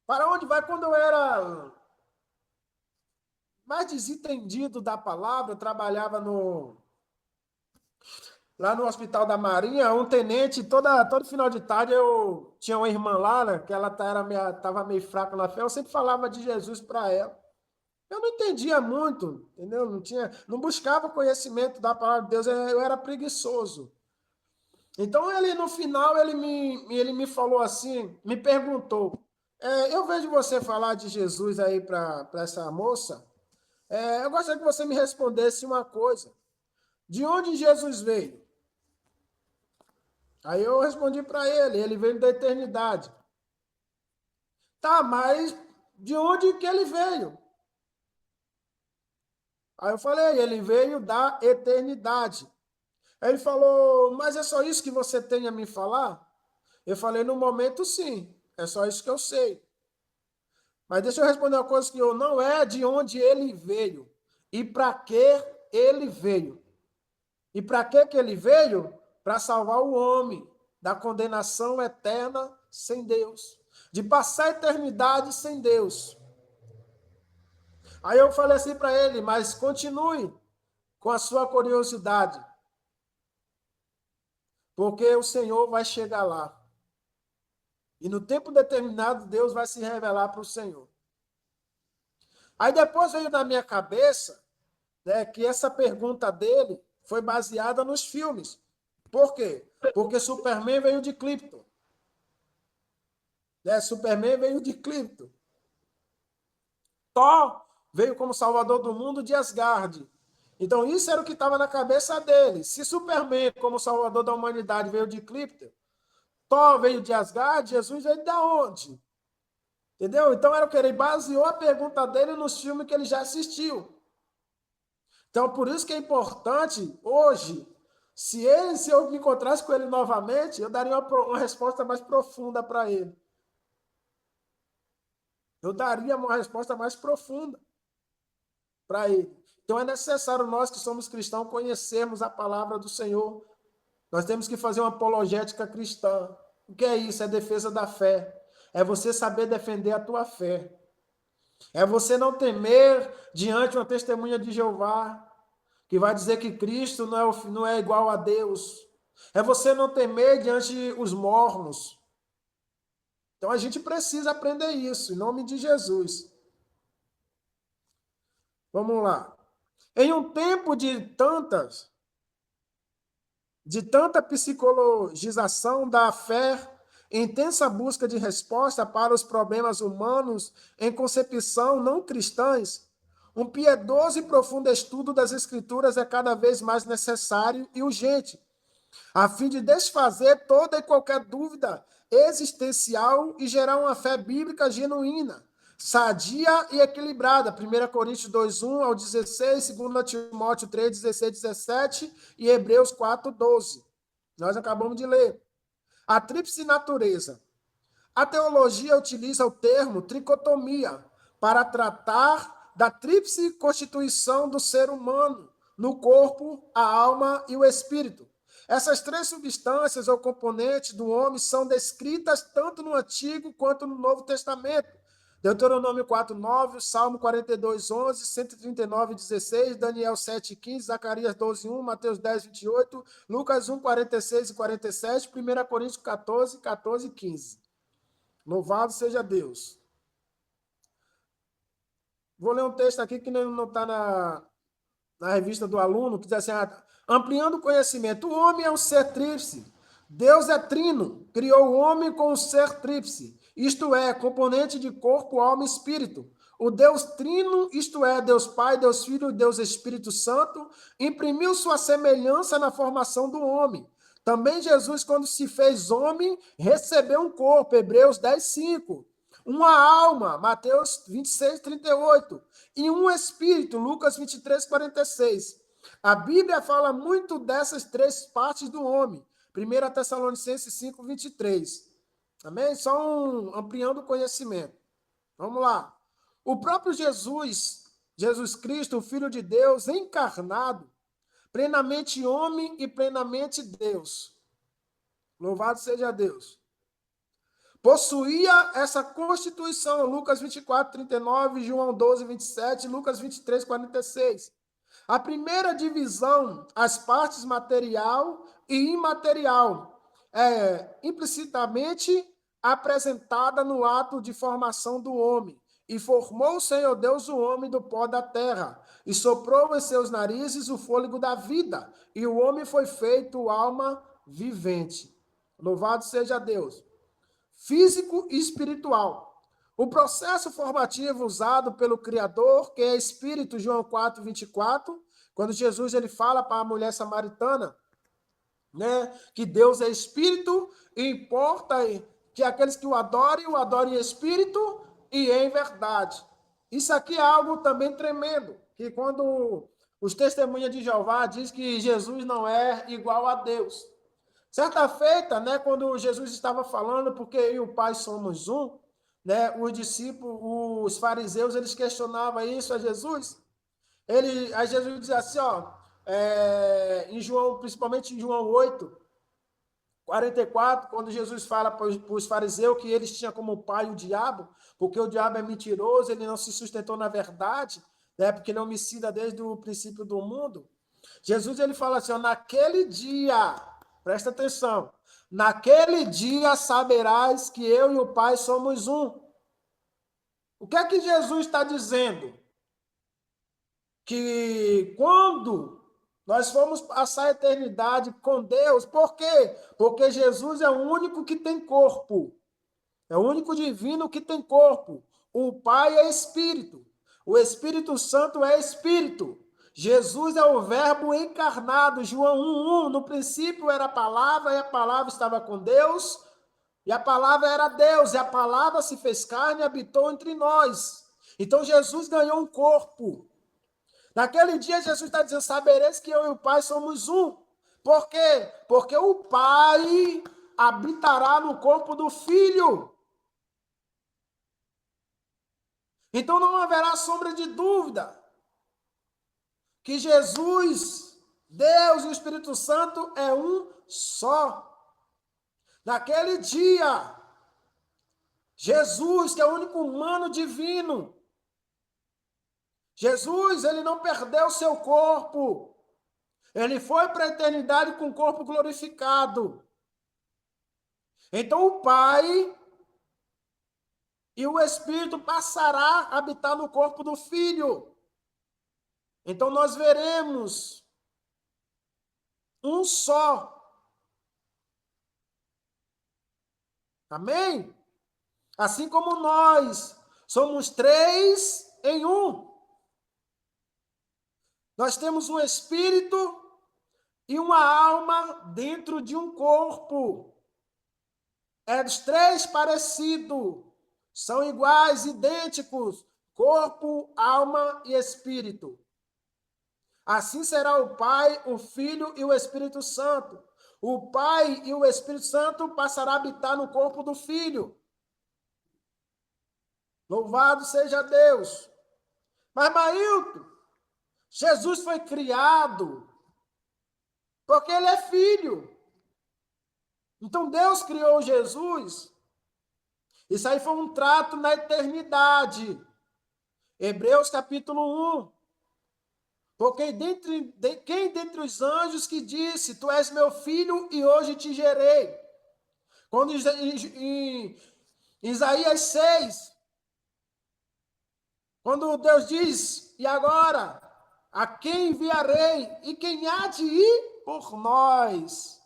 Para onde vai? Quando eu era mais desentendido da palavra, eu trabalhava lá no Hospital da Marinha, um tenente, todo final de tarde eu tinha uma irmã lá, né, que ela estava meio fraca na fé, eu sempre falava de Jesus para ela. Eu não entendia muito, entendeu? Não buscava conhecimento da palavra de Deus, eu era preguiçoso. Então, no final, ele me falou assim, me perguntou, eu vejo você falar de Jesus aí para essa moça, eu gostaria que você me respondesse uma coisa. De onde Jesus veio? Aí eu respondi para ele veio da eternidade. Tá, mas de onde que ele veio? Aí eu falei, ele veio da eternidade. Aí ele falou, mas é só isso que você tem a me falar? Eu falei, no momento sim, é só isso que eu sei. Mas deixa eu responder uma coisa que eu não é de onde ele veio e para que ele veio. E para que ele veio? Para salvar o homem da condenação eterna sem Deus, de passar a eternidade sem Deus. Aí eu falei assim para ele, mas continue com a sua curiosidade, porque o Senhor vai chegar lá. E no tempo determinado, Deus vai se revelar para o Senhor. Aí depois veio na minha cabeça, né, que essa pergunta dele foi baseada nos filmes. Por quê? Porque Superman veio de Krypton. Superman veio de Krypton. Thor veio como salvador do mundo de Asgard. Então isso era o que estava na cabeça dele. Se Superman, como salvador da humanidade, veio de Krypton, Thor veio de Asgard, Jesus veio de onde? Entendeu? Então era o que ele baseou a pergunta dele nos filmes que ele já assistiu. Então por isso que é importante hoje Se eu me encontrasse com ele novamente, eu daria uma resposta mais profunda para ele. Eu daria uma resposta mais profunda para ele. Então é necessário nós que somos cristãos conhecermos a palavra do Senhor. Nós temos que fazer uma apologética cristã. O que é isso? É defesa da fé. É você saber defender a tua fé. É você não temer diante de uma testemunha de Jeová, que vai dizer que Cristo não é igual a Deus. É você não temer diante os mornos. Então a gente precisa aprender isso, em nome de Jesus. Vamos lá. Em um tempo de tanta psicologização da fé, intensa busca de resposta para os problemas humanos em concepção não cristãs, um piedoso e profundo estudo das Escrituras é cada vez mais necessário e urgente, a fim de desfazer toda e qualquer dúvida existencial e gerar uma fé bíblica genuína, sadia e equilibrada. 1 Coríntios 2, 1 ao 16, 2 Timóteo 3, 16, 17 e Hebreus 4, 12. Nós acabamos de ler. A tríplice natureza. A teologia utiliza o termo tricotomia para tratar da tríplice constituição do ser humano, no corpo, a alma e o espírito. Essas três substâncias ou componentes do homem são descritas tanto no Antigo quanto no Novo Testamento. Deuteronômio 4:9, Salmo 42:11, 139:16, Daniel 7:15, Zacarias 12:1, Mateus 10:28, Lucas 1:46 e 47, 1 Coríntios 14:14 e 15. Louvado seja Deus. Vou ler um texto aqui que não está na revista do aluno, que diz assim, ampliando o conhecimento. O homem é um ser tríplice. Deus é trino. Criou o homem com um ser tríplice. Isto é, componente de corpo, alma e espírito. O Deus trino, isto é, Deus Pai, Deus Filho e Deus Espírito Santo, imprimiu sua semelhança na formação do homem. Também Jesus, quando se fez homem, recebeu um corpo, Hebreus 10:5. Uma alma, Mateus 26:38. E um espírito, Lucas 23:46. A Bíblia fala muito dessas três partes do homem. 1 Tessalonicenses 5:23. Amém? Só ampliando o conhecimento. Vamos lá. O próprio Jesus Cristo, o Filho de Deus, encarnado, plenamente homem e plenamente Deus. Louvado seja Deus. Possuía essa constituição, Lucas 24:39, João 12:27, Lucas 23:46. A primeira divisão, as partes material e imaterial, é implicitamente apresentada no ato de formação do homem. E formou o Senhor Deus o homem do pó da terra, e soprou em seus narizes o fôlego da vida, e o homem foi feito alma vivente. Louvado seja Deus. Físico e espiritual. O processo formativo usado pelo Criador, que é Espírito, João 4:24, quando Jesus ele fala para a mulher samaritana, né, que Deus é Espírito e importa que aqueles que o adorem em Espírito e em verdade. Isso aqui é algo também tremendo, que quando os testemunhas de Jeová dizem que Jesus não é igual a Deus. Certa feita, né, quando Jesus estava falando, porque eu e o Pai somos um, né, os discípulos, os fariseus, eles questionavam isso a Jesus. Aí Jesus dizia assim, em João, principalmente em João 8:44, quando Jesus fala para os fariseus que eles tinham como pai o diabo, porque o diabo é mentiroso, ele não se sustentou na verdade, né, porque ele é homicida desde o princípio do mundo. Jesus ele fala assim, naquele dia, presta atenção, naquele dia saberás que eu e o Pai somos um. O que é que Jesus está dizendo? Que quando nós formos passar a eternidade com Deus, por quê? Porque Jesus é o único que tem corpo. É o único divino que tem corpo. O Pai é Espírito. O Espírito Santo é Espírito. Jesus é o verbo encarnado. João 1:1. No princípio era a palavra, e a palavra estava com Deus, e a palavra era Deus, e a palavra se fez carne e habitou entre nós. Então Jesus ganhou um corpo. Naquele dia Jesus está dizendo, sabereis que eu e o Pai somos um. Por quê? Porque o Pai habitará no corpo do Filho. Então não haverá sombra de dúvida que Jesus, Deus e o Espírito Santo é um só. Naquele dia, Jesus, que é o único humano divino, Jesus, ele não perdeu seu corpo. Ele foi para a eternidade com o corpo glorificado. Então o Pai e o Espírito passará a habitar no corpo do Filho. Então nós veremos um só. Amém? Assim como nós somos três em um. Nós temos um espírito e uma alma dentro de um corpo. É dos três parecidos. São iguais, idênticos. Corpo, alma e espírito. Assim será o Pai, o Filho e o Espírito Santo. O Pai e o Espírito Santo passarão a habitar no corpo do Filho. Louvado seja Deus. Mas, Mailton, Jesus foi criado porque ele é filho. Então, Deus criou Jesus. Isso aí foi um trato na eternidade. Hebreus capítulo 1. Porque quem dentre os anjos que disse, tu és meu filho e hoje te gerei. Quando em Isaías 6, quando Deus diz, e agora, a quem enviarei e quem há de ir por nós?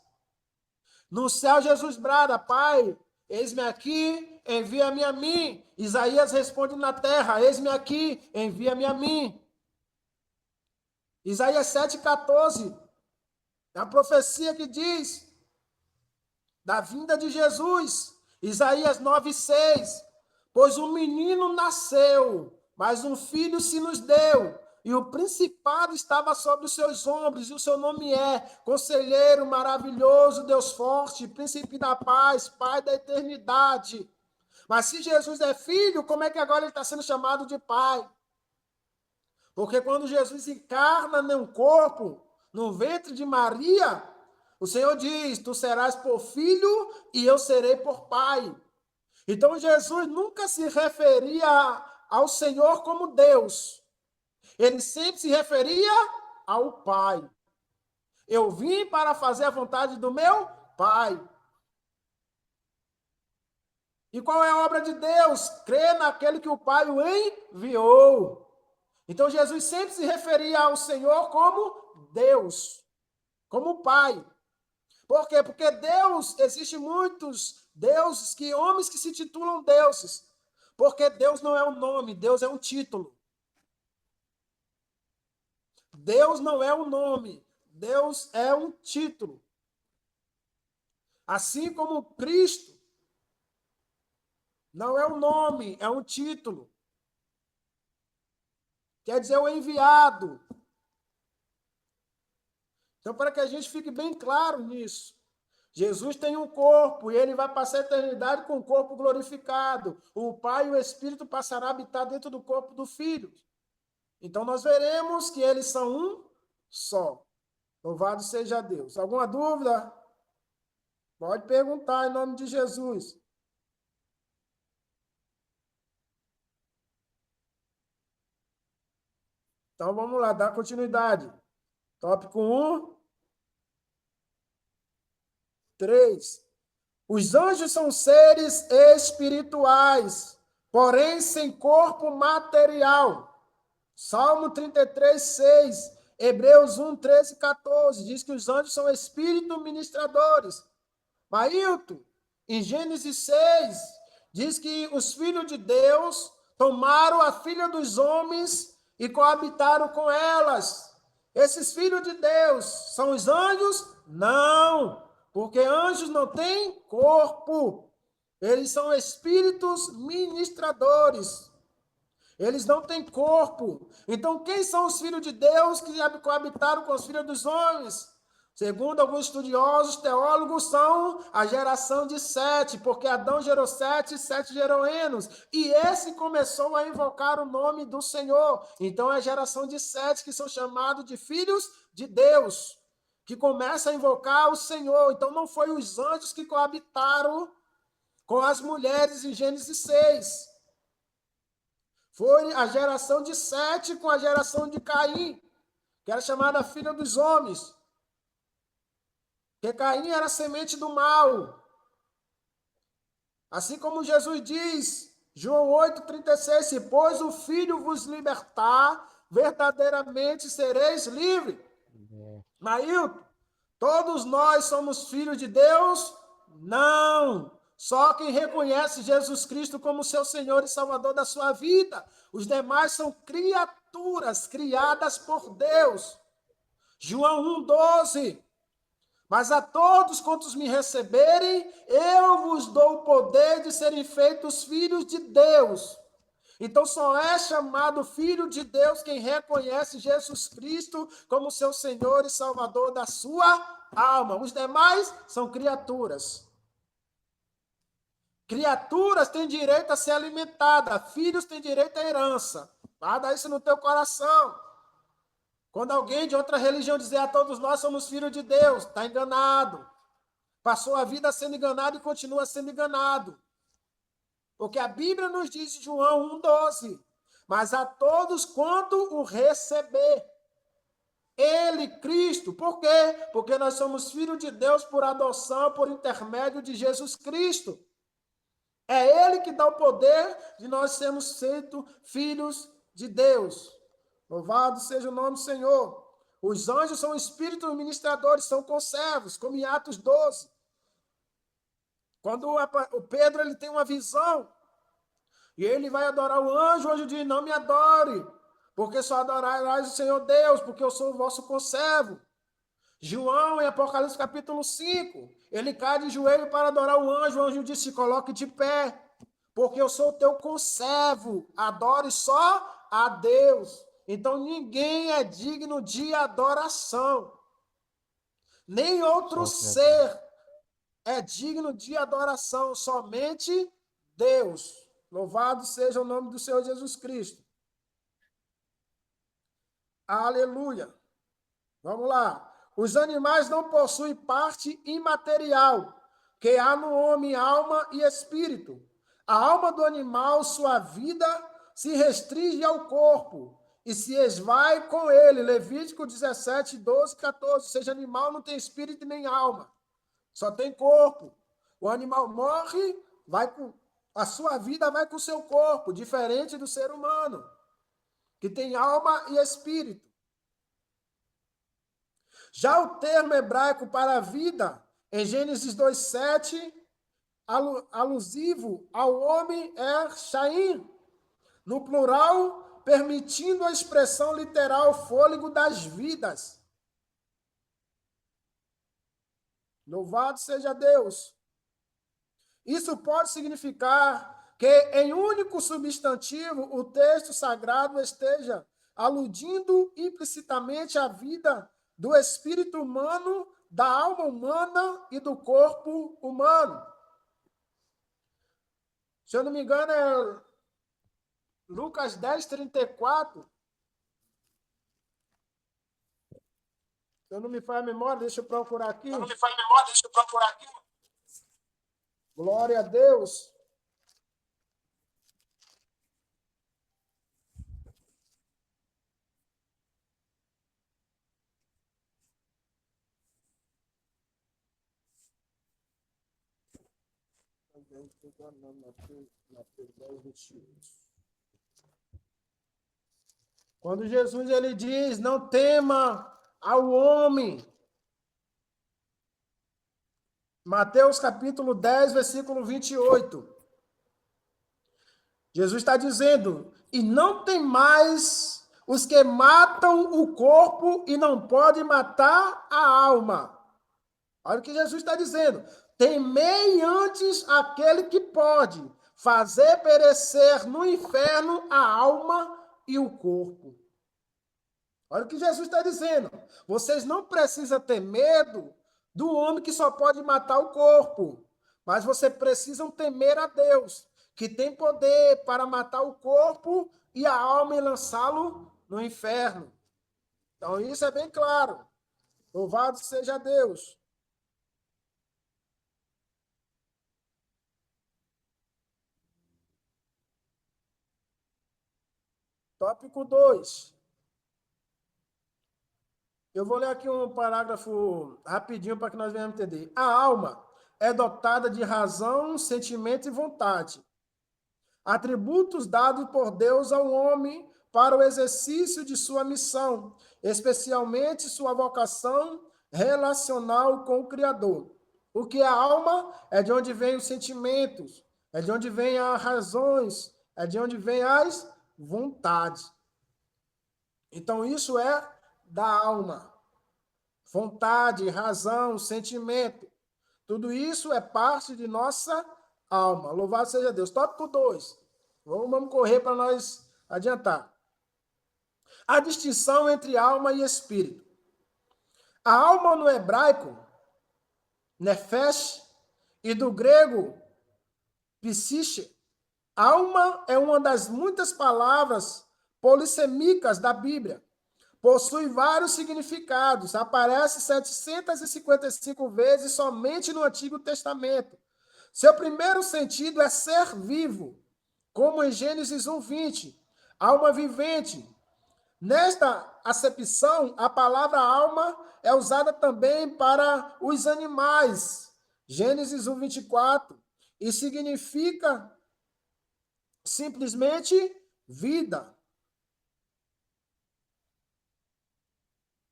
No céu Jesus brada, Pai, eis-me aqui, envia-me a mim. Isaías responde na terra, eis-me aqui, envia-me a mim. Isaías 7,14, é a profecia que diz da vinda de Jesus. Isaías 9,6, pois um menino nasceu, mas um filho se nos deu, e o principado estava sobre os seus ombros, e o seu nome é Conselheiro Maravilhoso, Deus Forte, Príncipe da Paz, Pai da Eternidade. Mas se Jesus é filho, como é que agora ele está sendo chamado de Pai? Porque quando Jesus encarna num corpo, no ventre de Maria, o Senhor diz, tu serás por filho e eu serei por pai. Então Jesus nunca se referia ao Senhor como Deus. Ele sempre se referia ao Pai. Eu vim para fazer a vontade do meu Pai. E qual é a obra de Deus? Crer naquele que o Pai o enviou. Então Jesus sempre se referia ao Senhor como Deus, como Pai. Por quê? Porque Deus, existe muitos deuses, homens que se titulam deuses. Porque Deus não é um nome, Deus é um título. Deus não é um nome, Deus é um título. Assim como Cristo não é um nome, é um título. Quer dizer, o enviado. Então, para que a gente fique bem claro nisso, Jesus tem um corpo e ele vai passar a eternidade com o corpo glorificado. O Pai e o Espírito passarão a habitar dentro do corpo do Filho. Então, nós veremos que eles são um só. Louvado seja Deus. Alguma dúvida? Pode perguntar em nome de Jesus. Então, vamos lá, dar continuidade. Tópico 1. 3. Os anjos são seres espirituais, porém sem corpo material. Salmo 33, 6. Hebreus 1, 13 e 14. Diz que os anjos são espíritos ministradores. Mailton, em Gênesis 6, diz que os filhos de Deus tomaram a filha dos homens e coabitaram com elas. Esses filhos de Deus são os anjos? Não, porque anjos não têm corpo. Eles são espíritos ministradores. Eles não têm corpo. Então, quem são os filhos de Deus que coabitaram com os filhos dos homens? Segundo alguns estudiosos, teólogos, são a geração de Sete, porque Adão gerou Sete, Sete gerou Enos, e esse começou a invocar o nome do Senhor. Então é a geração de Sete que são chamados de filhos de Deus, que começa a invocar o Senhor. Então não foi os anjos que coabitaram com as mulheres em Gênesis 6. Foi a geração de Sete com a geração de Caim, que era chamada filha dos homens. Porque Caim era a semente do mal. Assim como Jesus diz, João 8,36, se pois o Filho vos libertar, verdadeiramente sereis livres. Maílton, todos nós somos filhos de Deus? Não. Só quem reconhece Jesus Cristo como seu Senhor e Salvador da sua vida. Os demais são criaturas criadas por Deus. João 1,12. Mas a todos quantos me receberem, eu vos dou o poder de serem feitos filhos de Deus. Então só é chamado filho de Deus quem reconhece Jesus Cristo como seu Senhor e Salvador da sua alma. Os demais são criaturas. Criaturas têm direito a ser alimentadas, filhos têm direito à herança. Guarda isso no teu coração. Quando alguém de outra religião dizer a todos nós somos filhos de Deus, está enganado. Passou a vida sendo enganado e continua sendo enganado. Porque a Bíblia nos diz em João 1,12, mas a todos quanto o receber. Ele, Cristo. Por quê? Porque nós somos filhos de Deus por adoção, por intermédio de Jesus Cristo. É Ele que dá o poder de nós sermos feitos filhos de Deus. Louvado seja o nome do Senhor. Os anjos são espíritos ministradores, são conservos, como em Atos 12. Quando o Pedro ele tem uma visão, e ele vai adorar o anjo diz, não me adore, porque só adorarás o Senhor Deus, porque eu sou o vosso conservo. João, em Apocalipse capítulo 5, ele cai de joelho para adorar o anjo diz, se coloque de pé, porque eu sou o teu conservo, adore só a Deus. Então ninguém é digno de adoração. Nem outro ser é digno de adoração, somente Deus. Louvado seja o nome do Senhor Jesus Cristo. Aleluia. Vamos lá. Os animais não possuem parte imaterial, que há no homem alma e espírito. A alma do animal, sua vida, se restringe ao corpo e se esvai com ele. Levítico 17, 12, 14. Ou seja, animal não tem espírito nem alma, só tem corpo. O animal morre, a sua vida vai com o seu corpo, diferente do ser humano, que tem alma e espírito. Já o termo hebraico para a vida, em Gênesis 2,7, alusivo ao homem é Shaim, no plural, permitindo a expressão literal fôlego das vidas. Louvado seja Deus. Isso pode significar que em único substantivo o texto sagrado esteja aludindo implicitamente à vida do espírito humano, da alma humana e do corpo humano. Se eu não me engano, é Lucas 10, 34. Se eu não me falha a memória, deixa eu procurar aqui. Glória a Deus. Quando Jesus ele diz, não tema ao homem. Mateus capítulo 10, versículo 28. Jesus está dizendo, e não tem mais os que matam o corpo e não podem matar a alma. Olha o que Jesus está dizendo. Temei antes aquele que pode fazer perecer no inferno a alma e o corpo. Olha o que Jesus está dizendo. Vocês não precisam ter medo do homem que só pode matar o corpo, mas vocês precisam temer a Deus, que tem poder para matar o corpo e a alma e lançá-lo no inferno. Então isso é bem claro. Louvado seja Deus. Tópico 2. Eu vou ler aqui um parágrafo rapidinho para que nós venhamos entender. A alma é dotada de razão, sentimento e vontade. Atributos dados por Deus ao homem para o exercício de sua missão, especialmente sua vocação relacional com o Criador. O que é a alma é de onde vêm os sentimentos, é de onde vêm as razões, é de onde vêm as vontades. Então, isso é da alma. Vontade, razão, sentimento. Tudo isso é parte de nossa alma. Louvado seja Deus. Tópico 2. Vamos correr para nós adiantar. A distinção entre alma e espírito. A alma no hebraico, nefesh, e do grego, psiche. Alma é uma das muitas palavras polissêmicas da Bíblia. Possui vários significados. Aparece 755 vezes somente no Antigo Testamento. Seu primeiro sentido é ser vivo, como em Gênesis 1:20, alma vivente. Nesta acepção, a palavra alma é usada também para os animais, Gênesis 1:24, e significa simplesmente vida.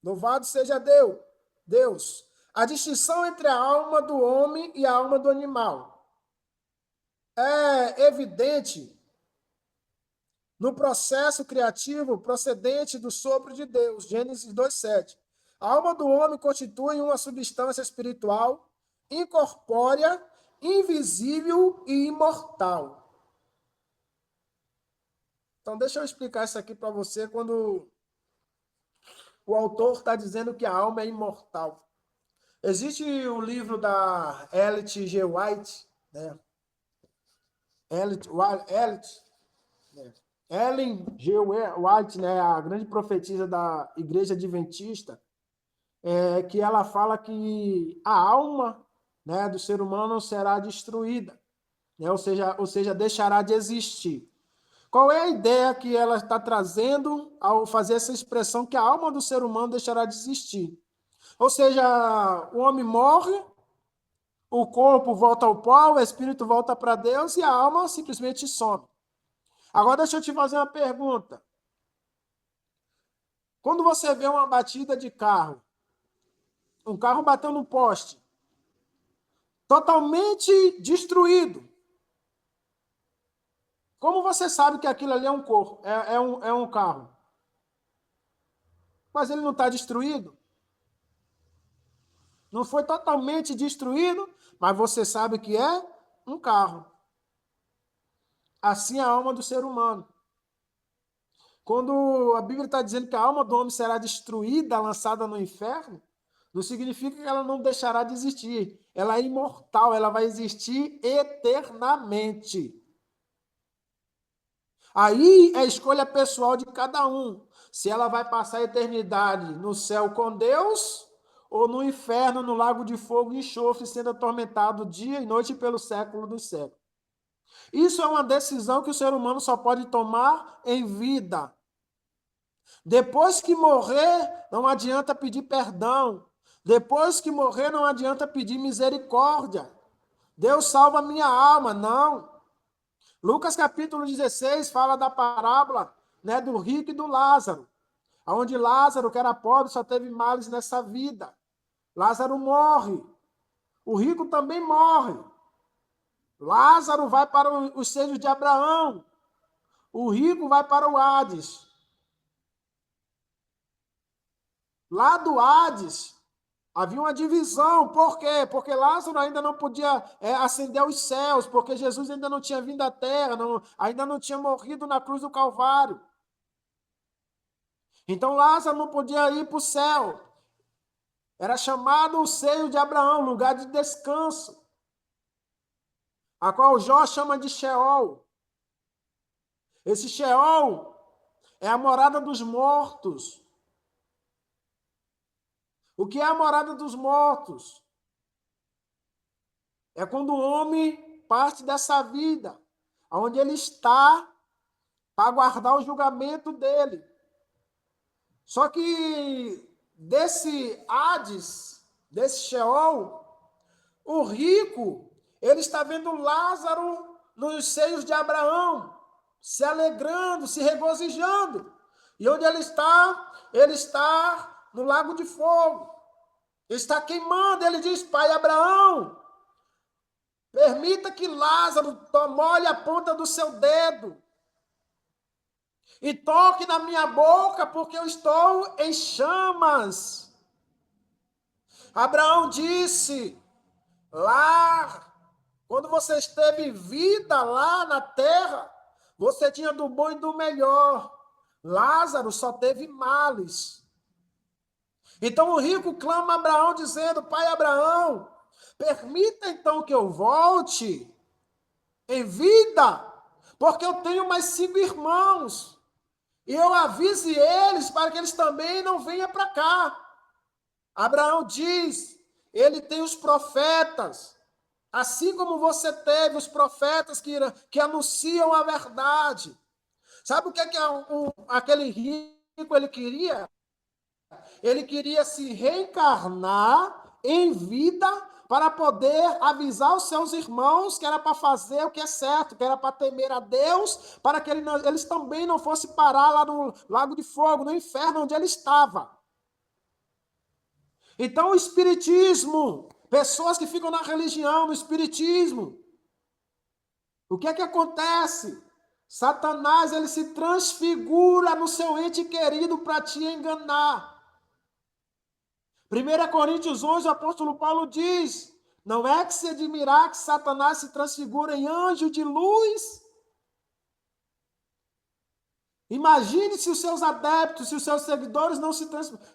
Louvado seja Deus. A distinção entre a alma do homem e a alma do animal é evidente no processo criativo procedente do sopro de Deus, Gênesis 2:7. A alma do homem constitui uma substância espiritual, incorpórea, invisível e imortal. Então, deixa eu explicar isso aqui para você quando o autor está dizendo que a alma é imortal. Existe o livro da Ellen G. White, né? Ellen G. White, né? A grande profetisa da Igreja Adventista, que ela fala que a alma, né, do ser humano será destruída, né? Ou seja, deixará de existir. Qual é a ideia que ela está trazendo ao fazer essa expressão que a alma do ser humano deixará de existir? Ou seja, o homem morre, o corpo volta ao pó, o espírito volta para Deus e a alma simplesmente some. Agora deixa eu te fazer uma pergunta. Quando você vê uma batida de carro, um carro batendo um poste, totalmente destruído, como você sabe que aquilo ali é um corpo, é um carro? Mas ele não está destruído? Não foi totalmente destruído, mas você sabe que é um carro. Assim é a alma do ser humano. Quando a Bíblia está dizendo que a alma do homem será destruída, lançada no inferno, não significa que ela não deixará de existir. Ela é imortal, ela vai existir eternamente. Aí é a escolha pessoal de cada um. Se ela vai passar a eternidade no céu com Deus ou no inferno, no lago de fogo e enxofre, sendo atormentado dia e noite pelo século dos séculos. Isso é uma decisão que o ser humano só pode tomar em vida. Depois que morrer, não adianta pedir perdão. Depois que morrer, não adianta pedir misericórdia. Deus salva a minha alma, não. Lucas capítulo 16 fala da parábola, né, do rico e do Lázaro, onde Lázaro, que era pobre, só teve males nessa vida. Lázaro morre. O rico também morre. Lázaro vai para os seios de Abraão. O rico vai para o Hades. Lá do Hades, havia uma divisão. Por quê? Porque Lázaro ainda não podia ascender aos céus, porque Jesus ainda não tinha vindo à terra, ainda não tinha morrido na cruz do Calvário. Então Lázaro não podia ir para o céu. Era chamado o seio de Abraão, lugar de descanso, a qual Jó chama de Sheol. Esse Sheol é a morada dos mortos. O que é a morada dos mortos? É quando o homem parte dessa vida, onde ele está para aguardar o julgamento dele. Só que desse Hades, desse Sheol, o rico, ele está vendo Lázaro nos seios de Abraão, se alegrando, se regozijando. E onde ele está? Ele está no lago de fogo. Ele está queimando. Ele diz: Pai Abraão, permita que Lázaro molhe a ponta do seu dedo e toque na minha boca, porque eu estou em chamas. Abraão disse: lá, quando você esteve em vida lá na terra, você tinha do bom e do melhor. Lázaro só teve males. Então o rico clama a Abraão dizendo: Pai Abraão, permita então que eu volte em vida, porque eu tenho mais 5 irmãos. E eu avise eles para que eles também não venham para cá. Abraão diz: ele tem os profetas, assim como você teve os profetas que anunciam a verdade. Sabe o que aquele rico ele queria? Ele queria se reencarnar em vida para poder avisar os seus irmãos que era para fazer o que é certo, que era para temer a Deus, para que eles também não fossem parar lá no lago de fogo, no inferno onde ele estava. Então o espiritismo, pessoas que ficam na religião, no espiritismo, o que é que acontece? Satanás, ele se transfigura no seu ente querido para te enganar. 1 Coríntios 11, o apóstolo Paulo diz: não é que se admirar que Satanás se transfigura em anjo de luz? Imagine se os seus adeptos, se os seus seguidores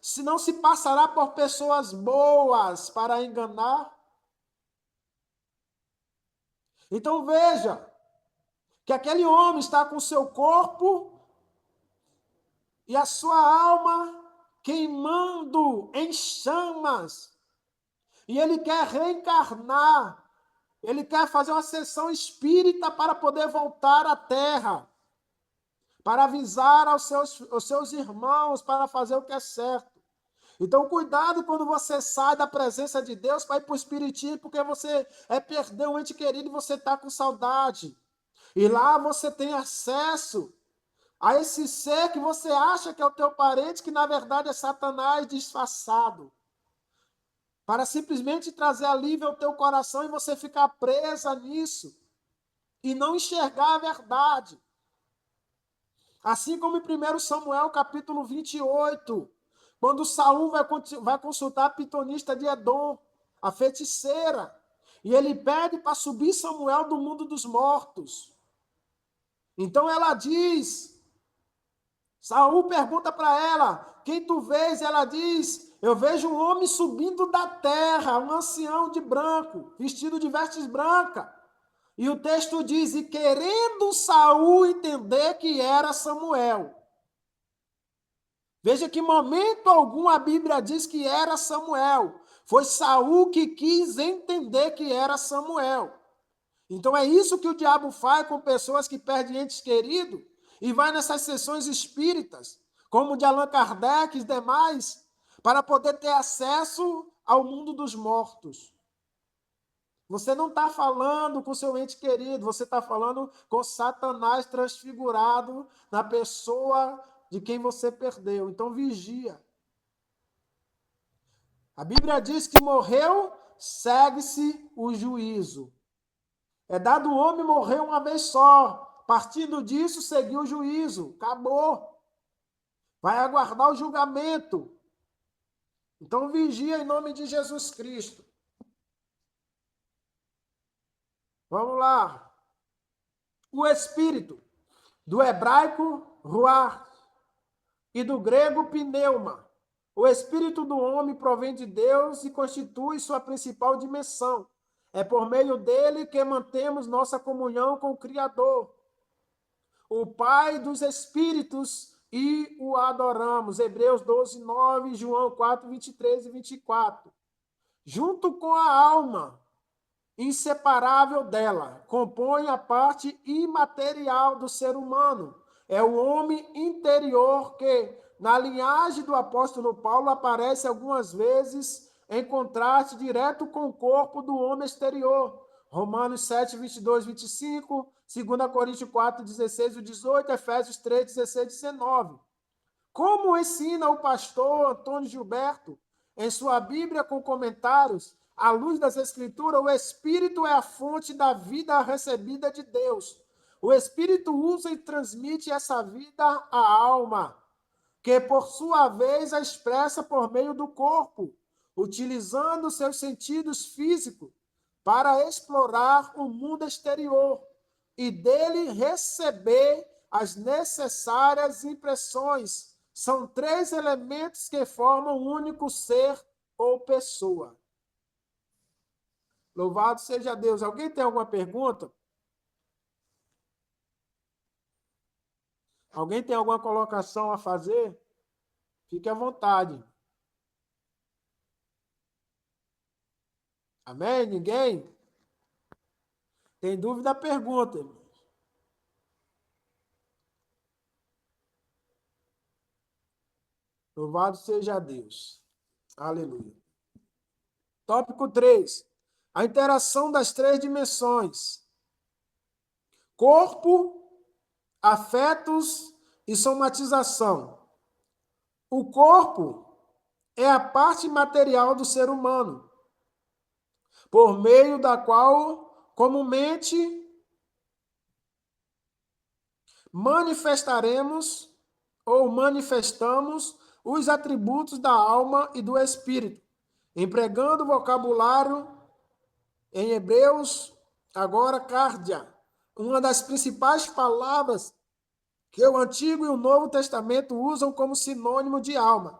se não se passará por pessoas boas para enganar. Então veja que aquele homem está com o seu corpo e a sua alma queimando em chamas. E ele quer reencarnar. Ele quer fazer uma sessão espírita para poder voltar à Terra. Para avisar aos seus irmãos, para fazer o que é certo. Então, cuidado quando você sai da presença de Deus para ir para o espiritismo, porque você perdeu um ente querido e você está com saudade. E lá você tem acesso a esse ser que você acha que é o teu parente, que na verdade é Satanás disfarçado. Para simplesmente trazer alívio ao teu coração e você ficar presa nisso. E não enxergar a verdade. Assim como em 1 Samuel, capítulo 28, quando Saul vai consultar a pitonista de Edom, a feiticeira, e ele pede para subir Samuel do mundo dos mortos. Então ela diz, Saul pergunta para ela: quem tu vês? Ela diz: eu vejo um homem subindo da terra, um ancião de branco, vestido de vestes brancas. E o texto diz: e querendo Saul entender que era Samuel. Veja que em momento algum a Bíblia diz que era Samuel. Foi Saul que quis entender que era Samuel. Então é isso que o diabo faz com pessoas que perdem entes queridos e vai nessas sessões espíritas, como o de Allan Kardec e demais, para poder ter acesso ao mundo dos mortos. Você não está falando com seu ente querido, você está falando com Satanás transfigurado na pessoa de quem você perdeu. Então vigia. A Bíblia diz que morreu, segue-se o juízo. É dado o homem morrer uma vez só. Partindo disso, seguiu o juízo. Acabou. Vai aguardar o julgamento. Então vigia em nome de Jesus Cristo. Vamos lá. O espírito, do hebraico, ruach, e do grego pneuma. O espírito do homem provém de Deus e constitui sua principal dimensão. É por meio dele que mantemos nossa comunhão com o Criador, o Pai dos Espíritos, e o adoramos. Hebreus 12, 9, João 4, 23 e 24. Junto com a alma, inseparável dela, compõe a parte imaterial do ser humano. É o homem interior que, na linhagem do apóstolo Paulo, aparece algumas vezes em contraste direto com o corpo do homem exterior. Romanos 7, 22, 25, 2 Coríntios 4, 16 e 18, Efésios 3, 16 e 19. Como ensina o pastor Antônio Gilberto em sua Bíblia com comentários, à luz das Escrituras, o Espírito é a fonte da vida recebida de Deus. O Espírito usa e transmite essa vida à alma, que por sua vez a expressa por meio do corpo, utilizando seus sentidos físicos para explorar o mundo exterior e dele receber as necessárias impressões. São 3 elementos que formam um único ser ou pessoa. Louvado seja Deus. Alguém tem alguma pergunta? Alguém tem alguma colocação a fazer? Fique à vontade. Amém? Ninguém? Tem dúvida? Pergunta, irmão. Louvado seja Deus. Aleluia. Tópico 3. A interação das 3 dimensões. Corpo, afetos e somatização. O corpo é a parte material do ser humano, por meio da qual comumente manifestaremos ou manifestamos os atributos da alma e do espírito, empregando o vocabulário em Hebreus, agora cardia, uma das principais palavras que o Antigo e o Novo Testamento usam como sinônimo de alma.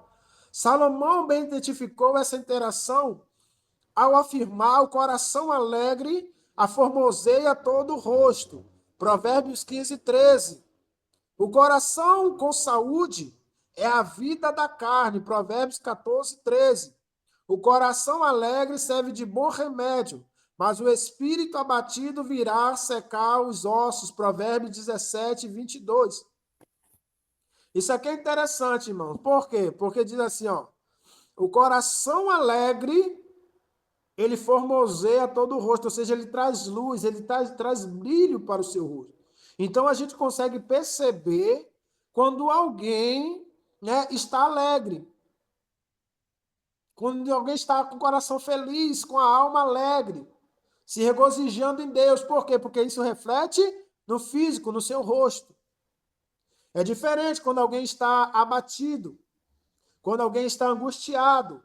Salomão bem identificou essa interação ao afirmar: o coração alegre aformoseia todo o rosto. Provérbios 15, 13. O coração com saúde é a vida da carne. Provérbios 14, 13. O coração alegre serve de bom remédio, mas o espírito abatido virá secar os ossos. Provérbios 17, 22. Isso aqui é interessante, irmão. Por quê? Porque diz assim, ó, o coração alegre, ele formoseia todo o rosto, ou seja, ele traz luz, ele traz brilho para o seu rosto. Então, a gente consegue perceber quando alguém, né, está alegre. Quando alguém está com o coração feliz, com a alma alegre, se regozijando em Deus. Por quê? Porque isso reflete no físico, no seu rosto. É diferente quando alguém está abatido, quando alguém está angustiado.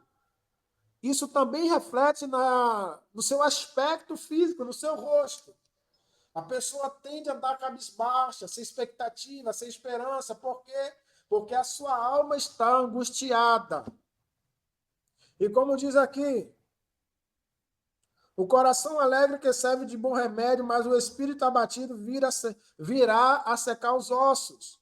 Isso também reflete no seu aspecto físico, no seu rosto. A pessoa tende a andar cabisbaixa, sem expectativa, sem esperança. Por quê? Porque a sua alma está angustiada. E como diz aqui, o coração alegre que serve de bom remédio, mas o espírito abatido virá a secar os ossos.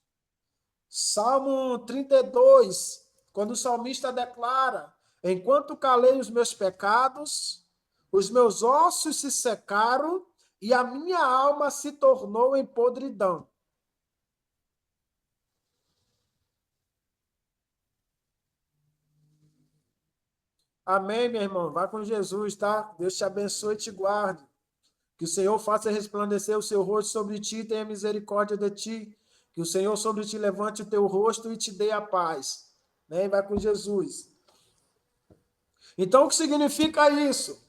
Salmo 32, quando o salmista declara: enquanto calei os meus pecados, os meus ossos se secaram e a minha alma se tornou em podridão. Amém, meu irmão? Vai com Jesus, tá? Deus te abençoe e te guarde. Que o Senhor faça resplandecer o seu rosto sobre ti e tenha misericórdia de ti. Que o Senhor sobre ti levante o teu rosto e te dê a paz. Né? Vai com Jesus. Então, o que significa isso?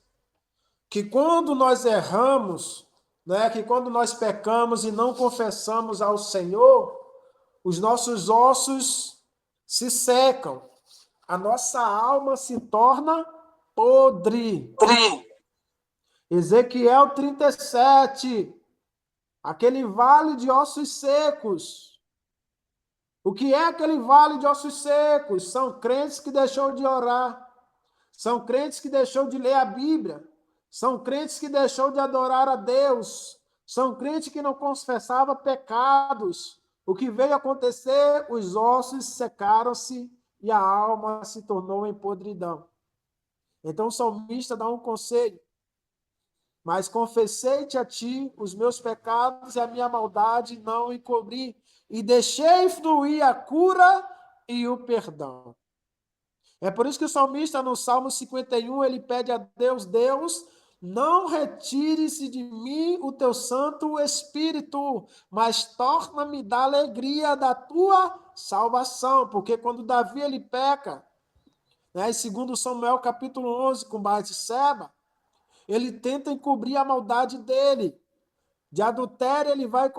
Que quando nós erramos, né, que quando nós pecamos e não confessamos ao Senhor, os nossos ossos se secam. A nossa alma se torna podre. Ezequiel 37, aquele vale de ossos secos. O que é aquele vale de ossos secos? São crentes que deixou de orar. São crentes que deixou de ler a Bíblia. São crentes que deixou de adorar a Deus. São crentes que não confessavam pecados. O que veio acontecer? Os ossos secaram-se e a alma se tornou em podridão. Então o salmista dá um conselho. Mas confessei-te a ti os meus pecados e a minha maldade não encobri, e deixei fluir a cura e o perdão. É por isso que o salmista, no Salmo 51, ele pede a Deus, Deus, não retire-se de mim o teu Santo Espírito, mas torna-me da alegria da tua salvação. Porque quando Davi ele peca, né, segundo Samuel capítulo 11, com Batseba, ele tenta encobrir a maldade dele. De adultério, ele vai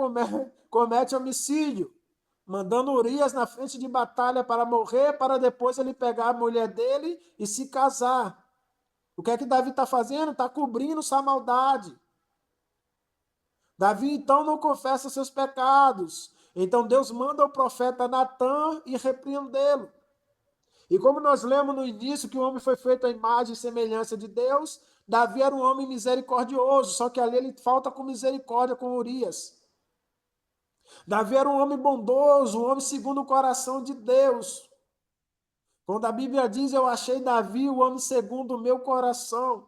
comete homicídio, mandando Urias na frente de batalha para morrer, para depois ele pegar a mulher dele e se casar. O que é que Davi está fazendo? Está cobrindo sua maldade. Davi, então, não confessa seus pecados. Então, Deus manda o profeta Natã e repreendê-lo. E como nós lemos no início que o homem foi feito à imagem e semelhança de Deus, Davi era um homem misericordioso, só que ali ele falta com misericórdia com Urias. Davi era um homem bondoso, um homem segundo o coração de Deus. Quando a Bíblia diz, eu achei Davi o homem segundo o meu coração.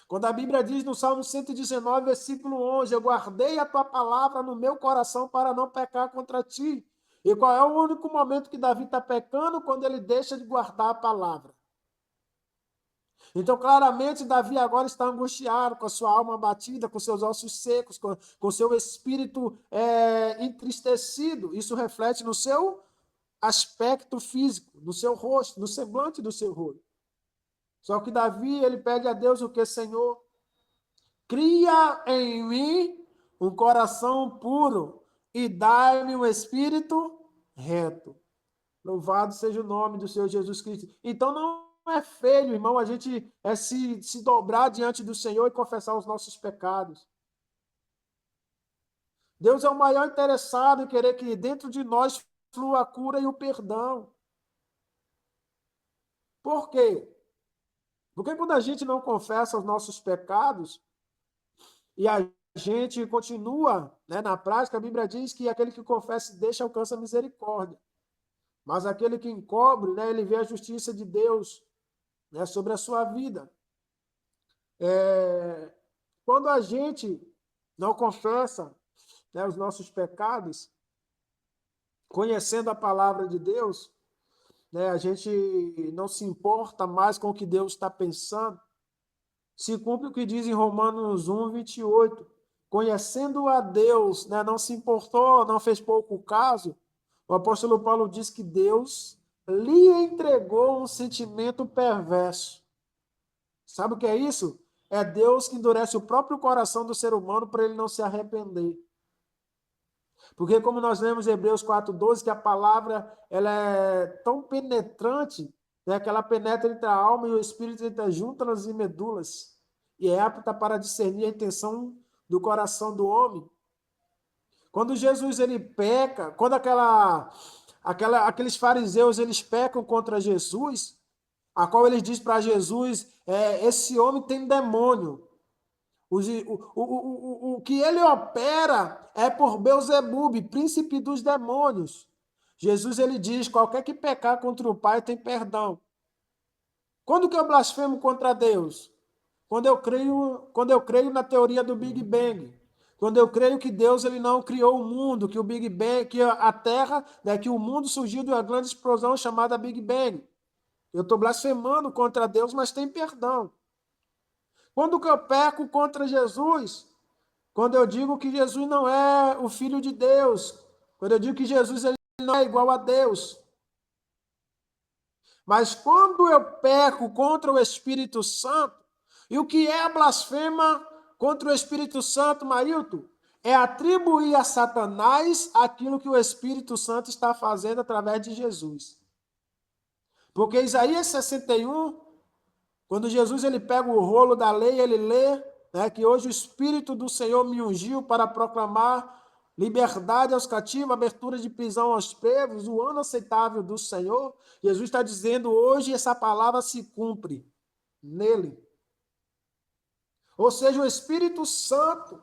Quando a Bíblia diz no Salmo 119, versículo 11, eu guardei a tua palavra no meu coração para não pecar contra ti. E qual é o único momento que Davi está pecando? Quando ele deixa de guardar a palavra. Então, claramente, Davi agora está angustiado, com a sua alma abatida, com seus ossos secos, com seu espírito entristecido. Isso reflete no seu aspecto físico, no seu rosto, no semblante do seu rosto. Só que Davi, ele pede a Deus o que, Senhor? Cria em mim um coração puro e dai-me um espírito reto. Louvado seja o nome do Senhor Jesus Cristo. Então não é feio, irmão, a gente se dobrar diante do Senhor e confessar os nossos pecados. Deus é o maior interessado em querer que dentro de nós flua a cura e o perdão. Por quê? Porque quando a gente não confessa os nossos pecados e a gente continua, né, na prática, a Bíblia diz que aquele que confessa e deixa alcança misericórdia. Mas aquele que encobre, né, ele vê a justiça de Deus, né, sobre a sua vida. Quando a gente não confessa, né, os nossos pecados, conhecendo a palavra de Deus, né, a gente não se importa mais com o que Deus está pensando. Se cumpre o que diz em Romanos 1, 28. Conhecendo a Deus, né, não se importou, não fez pouco caso. O apóstolo Paulo diz que Deus lhe entregou um sentimento perverso. Sabe o que é isso? É Deus que endurece o próprio coração do ser humano para ele não se arrepender. Porque como nós lemos em Hebreus 4:12, que a palavra ela é tão penetrante, né, que ela penetra entre a alma e o espírito, entre as juntas e medulas, e é apta para discernir a intenção do coração do homem. Quando Jesus ele peca, quando aqueles fariseus eles pecam contra Jesus, a qual eles dizem para Jesus, esse homem tem demônio. O que ele opera é por Beelzebub, príncipe dos demônios. Jesus ele diz, qualquer que pecar contra o Pai tem perdão. Quando que eu blasfemo contra Deus? Quando eu creio na teoria do Big Bang. Quando eu creio que Deus ele não criou o mundo, que o Big Bang, que a Terra, né, que o mundo surgiu de uma grande explosão chamada Big Bang. Eu estou blasfemando contra Deus, mas tem perdão. Quando que eu peco contra Jesus? Quando eu digo que Jesus não é o Filho de Deus. Quando eu digo que Jesus ele não é igual a Deus. Mas quando eu peco contra o Espírito Santo, e o que é a blasfema contra o Espírito Santo, Marilton? É atribuir a Satanás aquilo que o Espírito Santo está fazendo através de Jesus. Porque Isaías 61, quando Jesus ele pega o rolo da lei, ele lê, né, que hoje o Espírito do Senhor me ungiu para proclamar liberdade aos cativos, abertura de prisão aos presos, o ano aceitável do Senhor. Jesus está dizendo hoje essa palavra se cumpre nele. Ou seja, o Espírito Santo,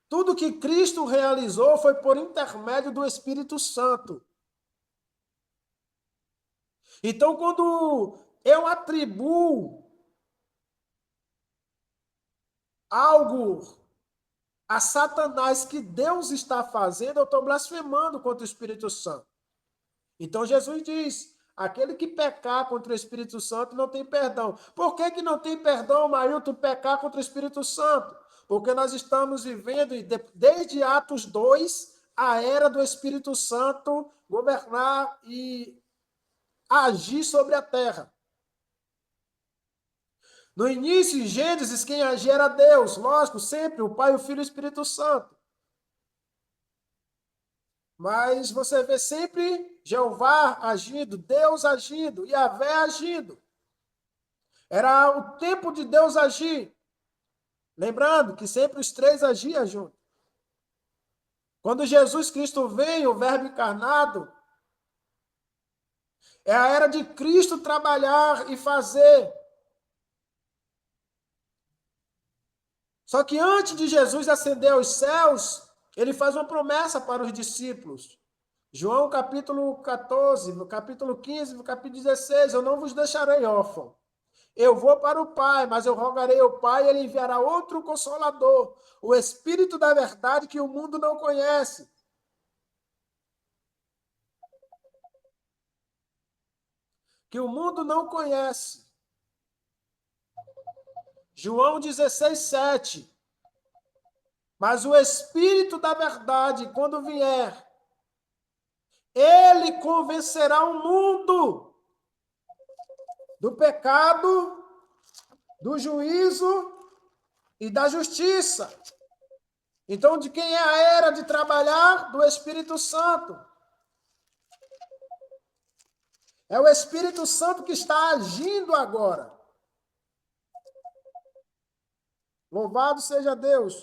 tudo que Cristo realizou foi por intermédio do Espírito Santo. Então, quando eu atribuo algo a Satanás que Deus está fazendo, eu estou blasfemando contra o Espírito Santo. Então Jesus diz, aquele que pecar contra o Espírito Santo não tem perdão. Por que não tem perdão, Mailton, pecar contra o Espírito Santo? Porque nós estamos vivendo, desde Atos 2, a era do Espírito Santo governar e agir sobre a terra. No início, em Gênesis, quem agia era Deus, lógico, sempre o Pai, o Filho e o Espírito Santo. Mas você vê sempre Jeová agindo, Deus agindo, Yahvé agindo. Era o tempo de Deus agir. Lembrando que sempre os três agiam juntos. Quando Jesus Cristo vem, o Verbo encarnado, é a era de Cristo trabalhar e fazer. Só que antes de Jesus ascender aos céus, ele faz uma promessa para os discípulos. João capítulo 14, no capítulo 15, no capítulo 16, eu não vos deixarei órfão. Eu vou para o Pai, mas eu rogarei ao Pai e ele enviará outro Consolador, o Espírito da verdade que o mundo não conhece. Que o mundo não conhece. João 16, 7. Mas o Espírito da verdade, quando vier, ele convencerá o mundo do pecado, do juízo e da justiça. Então, de quem é a era de trabalhar? Do Espírito Santo. É o Espírito Santo que está agindo agora. Louvado seja Deus.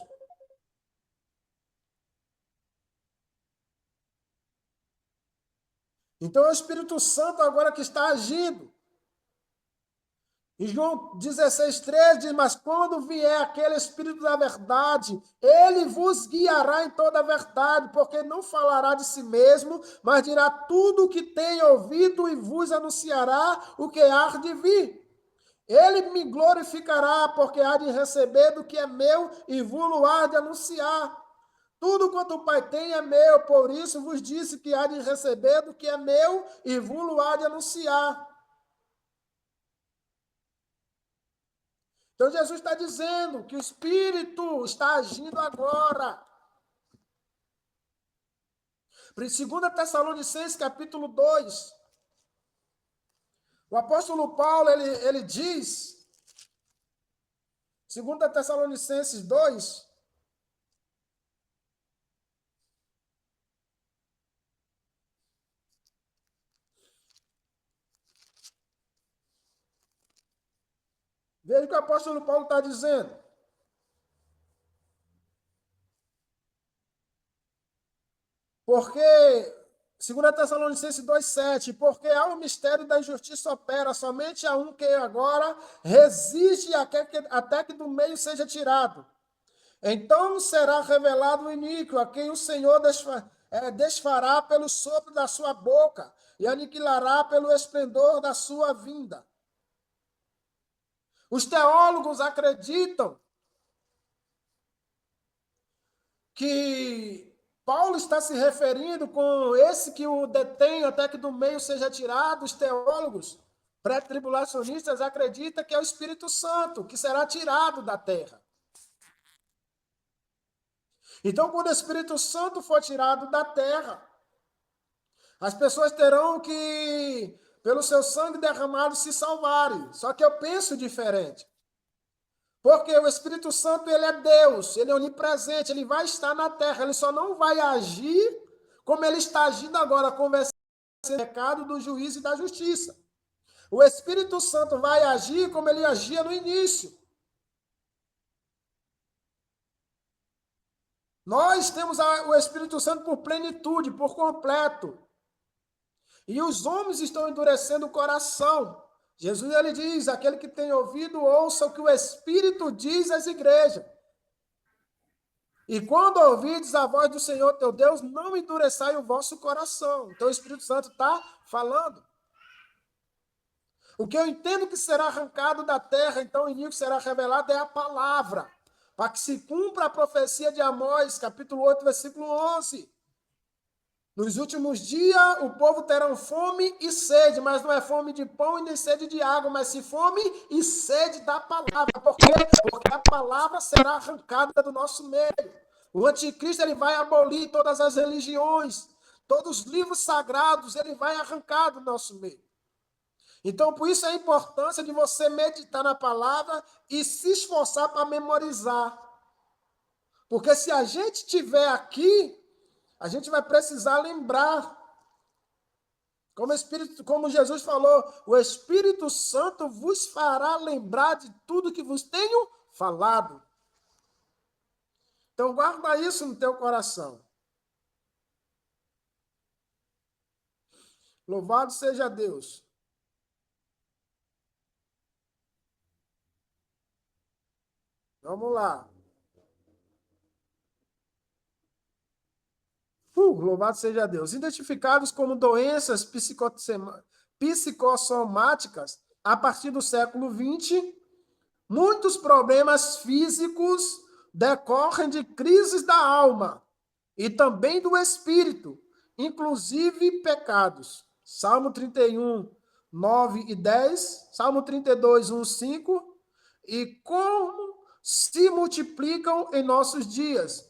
Então, é o Espírito Santo agora que está agindo. Em João 16, 13 diz, mas quando vier aquele Espírito da verdade, ele vos guiará em toda a verdade, porque não falará de si mesmo, mas dirá tudo o que tem ouvido e vos anunciará o que há de vir. Ele me glorificará, porque há de receber do que é meu e vos há de anunciar. Tudo quanto o Pai tem é meu, por isso vos disse que há de receber do que é meu e vos há de anunciar. Então Jesus está dizendo que o Espírito está agindo agora. 2 Tessalonicenses capítulo 2. O apóstolo Paulo, ele diz, 2 Tessalonicenses 2, veja o que o apóstolo Paulo está dizendo. Porque, 2 Tessalonicenses 2,7, porque há o mistério da injustiça opera, somente a um que agora resiste até que do meio seja tirado. Então será revelado o iníquo, a quem o Senhor desfará pelo sopro da sua boca e aniquilará pelo esplendor da sua vinda. Os teólogos acreditam que Paulo está se referindo com esse que o detém até que do meio seja tirado. Os teólogos pré-tribulacionistas acreditam que é o Espírito Santo que será tirado da terra. Então, quando o Espírito Santo for tirado da terra, as pessoas terão que, pelo seu sangue derramado, se salvarem. Só que eu penso diferente. Porque o Espírito Santo, ele é Deus, ele é onipresente, ele vai estar na terra, ele só não vai agir como ele está agindo agora, conversando do pecado, do juízo e da justiça. O Espírito Santo vai agir como ele agia no início. Nós temos o Espírito Santo por plenitude, por completo. E os homens estão endurecendo o coração. Jesus ele diz, aquele que tem ouvido, ouça o que o Espírito diz às igrejas. E quando ouvides a voz do Senhor teu Deus, não endureçai o vosso coração. Então o Espírito Santo está falando. O que eu entendo que será arrancado da terra, então o inimigo será revelado, é a palavra. Para que se cumpra a profecia de Amós, capítulo 8, versículo 11. Nos últimos dias, o povo terá fome e sede, mas não é fome de pão e nem sede de água, mas sim fome e sede da palavra. Por quê? Porque a palavra será arrancada do nosso meio. O anticristo ele vai abolir todas as religiões, todos os livros sagrados, ele vai arrancar do nosso meio. Então, por isso a importância de você meditar na palavra e se esforçar para memorizar. Porque se a gente estiver aqui, a gente vai precisar lembrar. Como Jesus falou, o Espírito Santo vos fará lembrar de tudo que vos tenho falado. Então, guarda isso no teu coração. Louvado seja Deus. Vamos lá. Louvado seja Deus. Identificados como doenças psicossomáticas, a partir do século XX, muitos problemas físicos decorrem de crises da alma e também do espírito, inclusive pecados. Salmo 31, 9 e 10, Salmo 32, 1, 5. E como se multiplicam em nossos dias.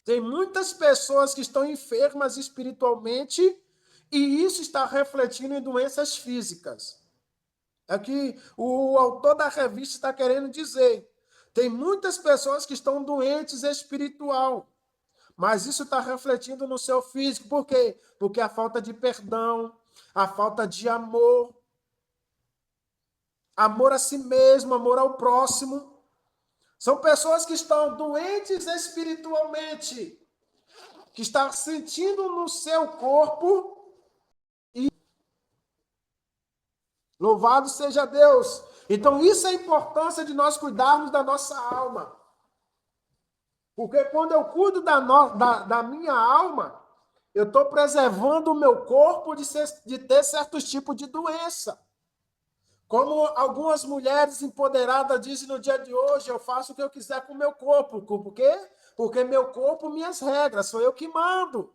Tem muitas pessoas que estão enfermas espiritualmente e isso está refletindo em doenças físicas. É o que o autor da revista está querendo dizer. Tem muitas pessoas que estão doentes espiritual, mas isso está refletindo no seu físico. Por quê? Porque a falta de perdão, a falta de amor, amor a si mesmo, amor ao próximo. São pessoas que estão doentes espiritualmente, que estão sentindo no seu corpo e louvado seja Deus. Então isso é a importância de nós cuidarmos da nossa alma. Porque quando eu cuido da minha alma, eu estou preservando o meu corpo de ter certos tipos de doença. Como algumas mulheres empoderadas dizem no dia de hoje, eu faço o que eu quiser com o meu corpo. Por quê? Porque meu corpo, minhas regras, sou eu que mando.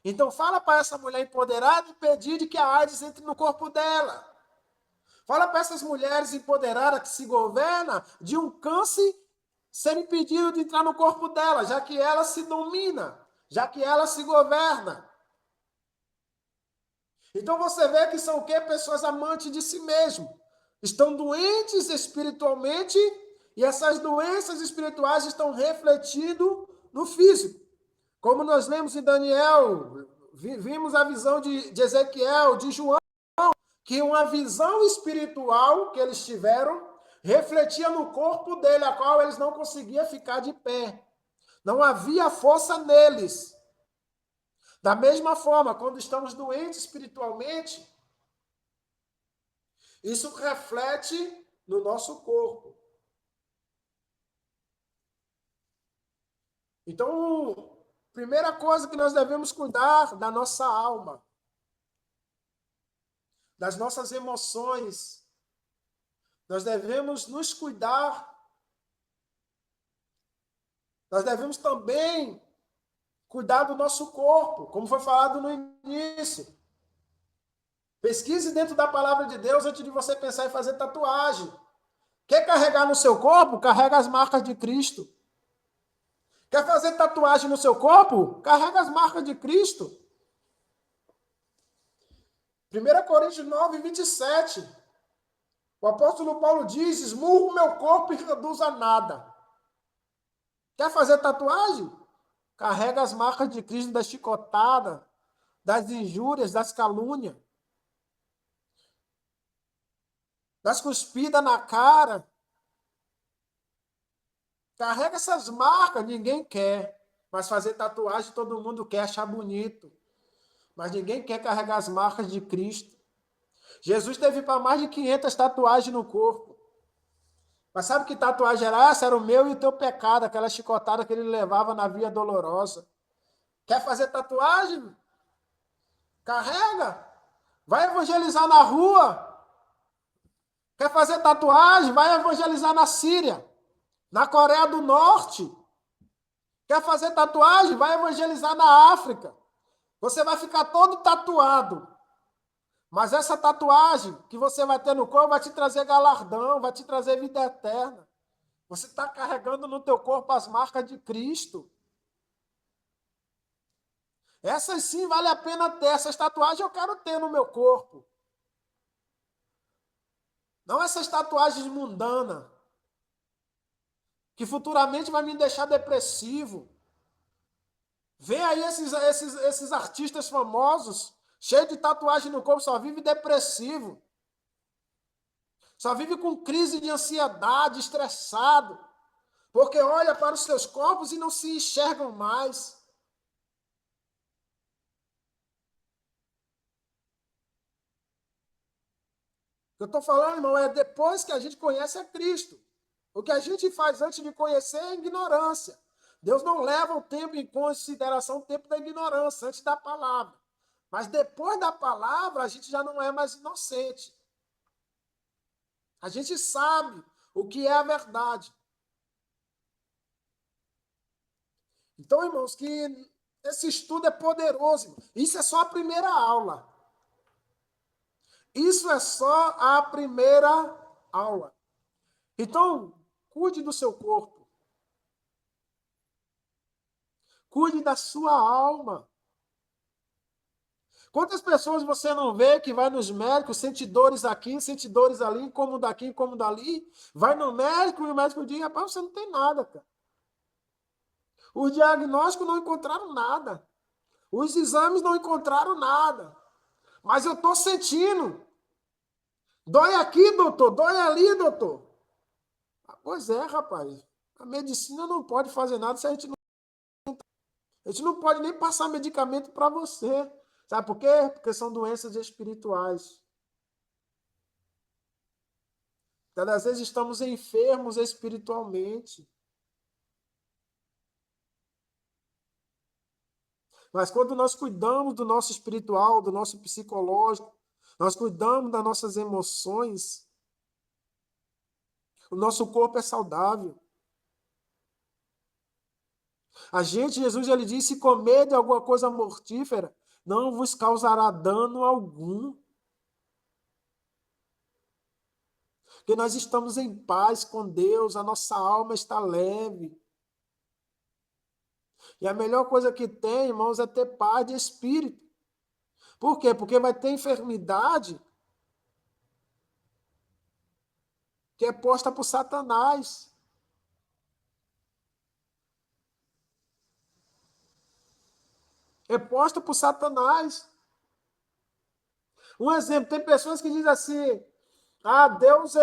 Então fala para essa mulher empoderada e pedir de que a AIDS entre no corpo dela. Fala para essas mulheres empoderadas que se governam de um câncer ser impedido de entrar no corpo dela, já que ela se domina, já que ela se governa. Então você vê que são o quê? Pessoas amantes de si mesmo. Estão doentes espiritualmente e essas doenças espirituais estão refletindo no físico. Como nós lemos em Daniel, vimos a visão de Ezequiel, de João, que uma visão espiritual que eles tiveram refletia no corpo dele, a qual eles não conseguiam ficar de pé. Não havia força neles. Da mesma forma, quando estamos doentes espiritualmente, isso reflete no nosso corpo. Então, primeira coisa que nós devemos cuidar da nossa alma, das nossas emoções. Nós devemos nos cuidar. Nós devemos também cuidar do nosso corpo, como foi falado no início. Pesquise dentro da palavra de Deus antes de você pensar em fazer tatuagem. Quer carregar no seu corpo? Carrega as marcas de Cristo. Quer fazer tatuagem no seu corpo? Carrega as marcas de Cristo. 1 Coríntios 9, 27. O apóstolo Paulo diz, esmurro o meu corpo e reduz a nada. Quer fazer tatuagem? Carrega as marcas de Cristo da chicotada, das injúrias, das calúnias, das cuspidas na cara. Carrega essas marcas, ninguém quer. Mas fazer tatuagem todo mundo quer achar bonito. Mas ninguém quer carregar as marcas de Cristo. Jesus teve para mais de 500 tatuagens no corpo. Mas sabe que tatuagem era essa? Era o meu e o teu pecado, aquela chicotada que ele levava na via dolorosa. Quer fazer tatuagem? Carrega. Vai evangelizar na rua. Quer fazer tatuagem? Vai evangelizar na Síria, na Coreia do Norte. Quer fazer tatuagem? Vai evangelizar na África. Você vai ficar todo tatuado. Mas essa tatuagem que você vai ter no corpo vai te trazer galardão, vai te trazer vida eterna. Você está carregando no teu corpo as marcas de Cristo. Essas sim vale a pena ter. Essas tatuagens eu quero ter no meu corpo. Não essas tatuagens mundanas, que futuramente vai me deixar depressivo. Vem aí esses artistas famosos, cheios de tatuagem no corpo, só vive depressivo. Só vive com crise de ansiedade, estressado. Porque olha para os seus corpos e não se enxergam mais. O que eu estou falando, irmão, é depois que a gente conhece a Cristo. O que a gente faz antes de conhecer é ignorância. Deus não leva o tempo em consideração, o tempo da ignorância, antes da palavra. Mas depois da palavra, a gente já não é mais inocente. A gente sabe o que é a verdade. Então, irmãos, que esse estudo é poderoso. Irmão. Isso é só a primeira aula. Isso é só a primeira aula. Então, cuide do seu corpo. Cuide da sua alma. Quantas pessoas você não vê que vai nos médicos, sente dores aqui, sente dores ali, incômodo daqui, incômodo dali, vai no médico e o médico diz, rapaz, você não tem nada, cara. Os diagnósticos não encontraram nada. Os exames não encontraram nada. Mas eu estou sentindo. Dói aqui, doutor, dói ali, doutor. Pois é, rapaz. A medicina não pode fazer nada se a gente não pode nem passar medicamento para você. Sabe por quê? Porque são doenças espirituais. Então, às vezes estamos enfermos espiritualmente. Mas quando nós cuidamos do nosso espiritual, do nosso psicológico, nós cuidamos das nossas emoções, o nosso corpo é saudável. Jesus, ele disse, se comer de alguma coisa mortífera, não vos causará dano algum. Porque nós estamos em paz com Deus, a nossa alma está leve. E a melhor coisa que tem, irmãos, é ter paz de espírito. Por quê? Porque vai ter enfermidade que é posta por Satanás. É posta por Satanás. Um exemplo, tem pessoas que dizem assim, Deus,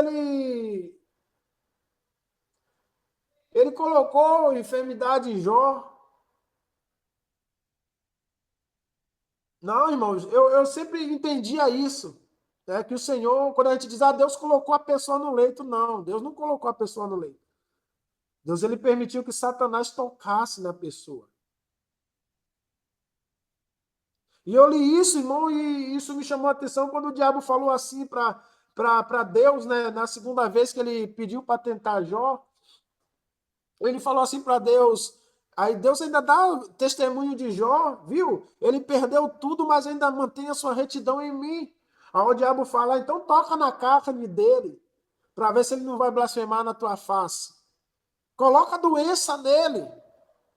ele colocou enfermidade em Jó. Não, irmãos, eu sempre entendia isso. Né? Que o Senhor, quando a gente diz, Deus colocou a pessoa no leito, não, Deus não colocou a pessoa no leito. Deus, ele permitiu que Satanás tocasse na pessoa. E eu li isso, irmão, e isso me chamou a atenção quando o diabo falou assim para Deus, né, na segunda vez que ele pediu para tentar Jó. Ele falou assim para Deus, aí Deus ainda dá testemunho de Jó, viu? Ele perdeu tudo, mas ainda mantém a sua retidão em mim. Aí o diabo fala, então toca na carne dele, para ver se ele não vai blasfemar na tua face. Coloca a doença nele,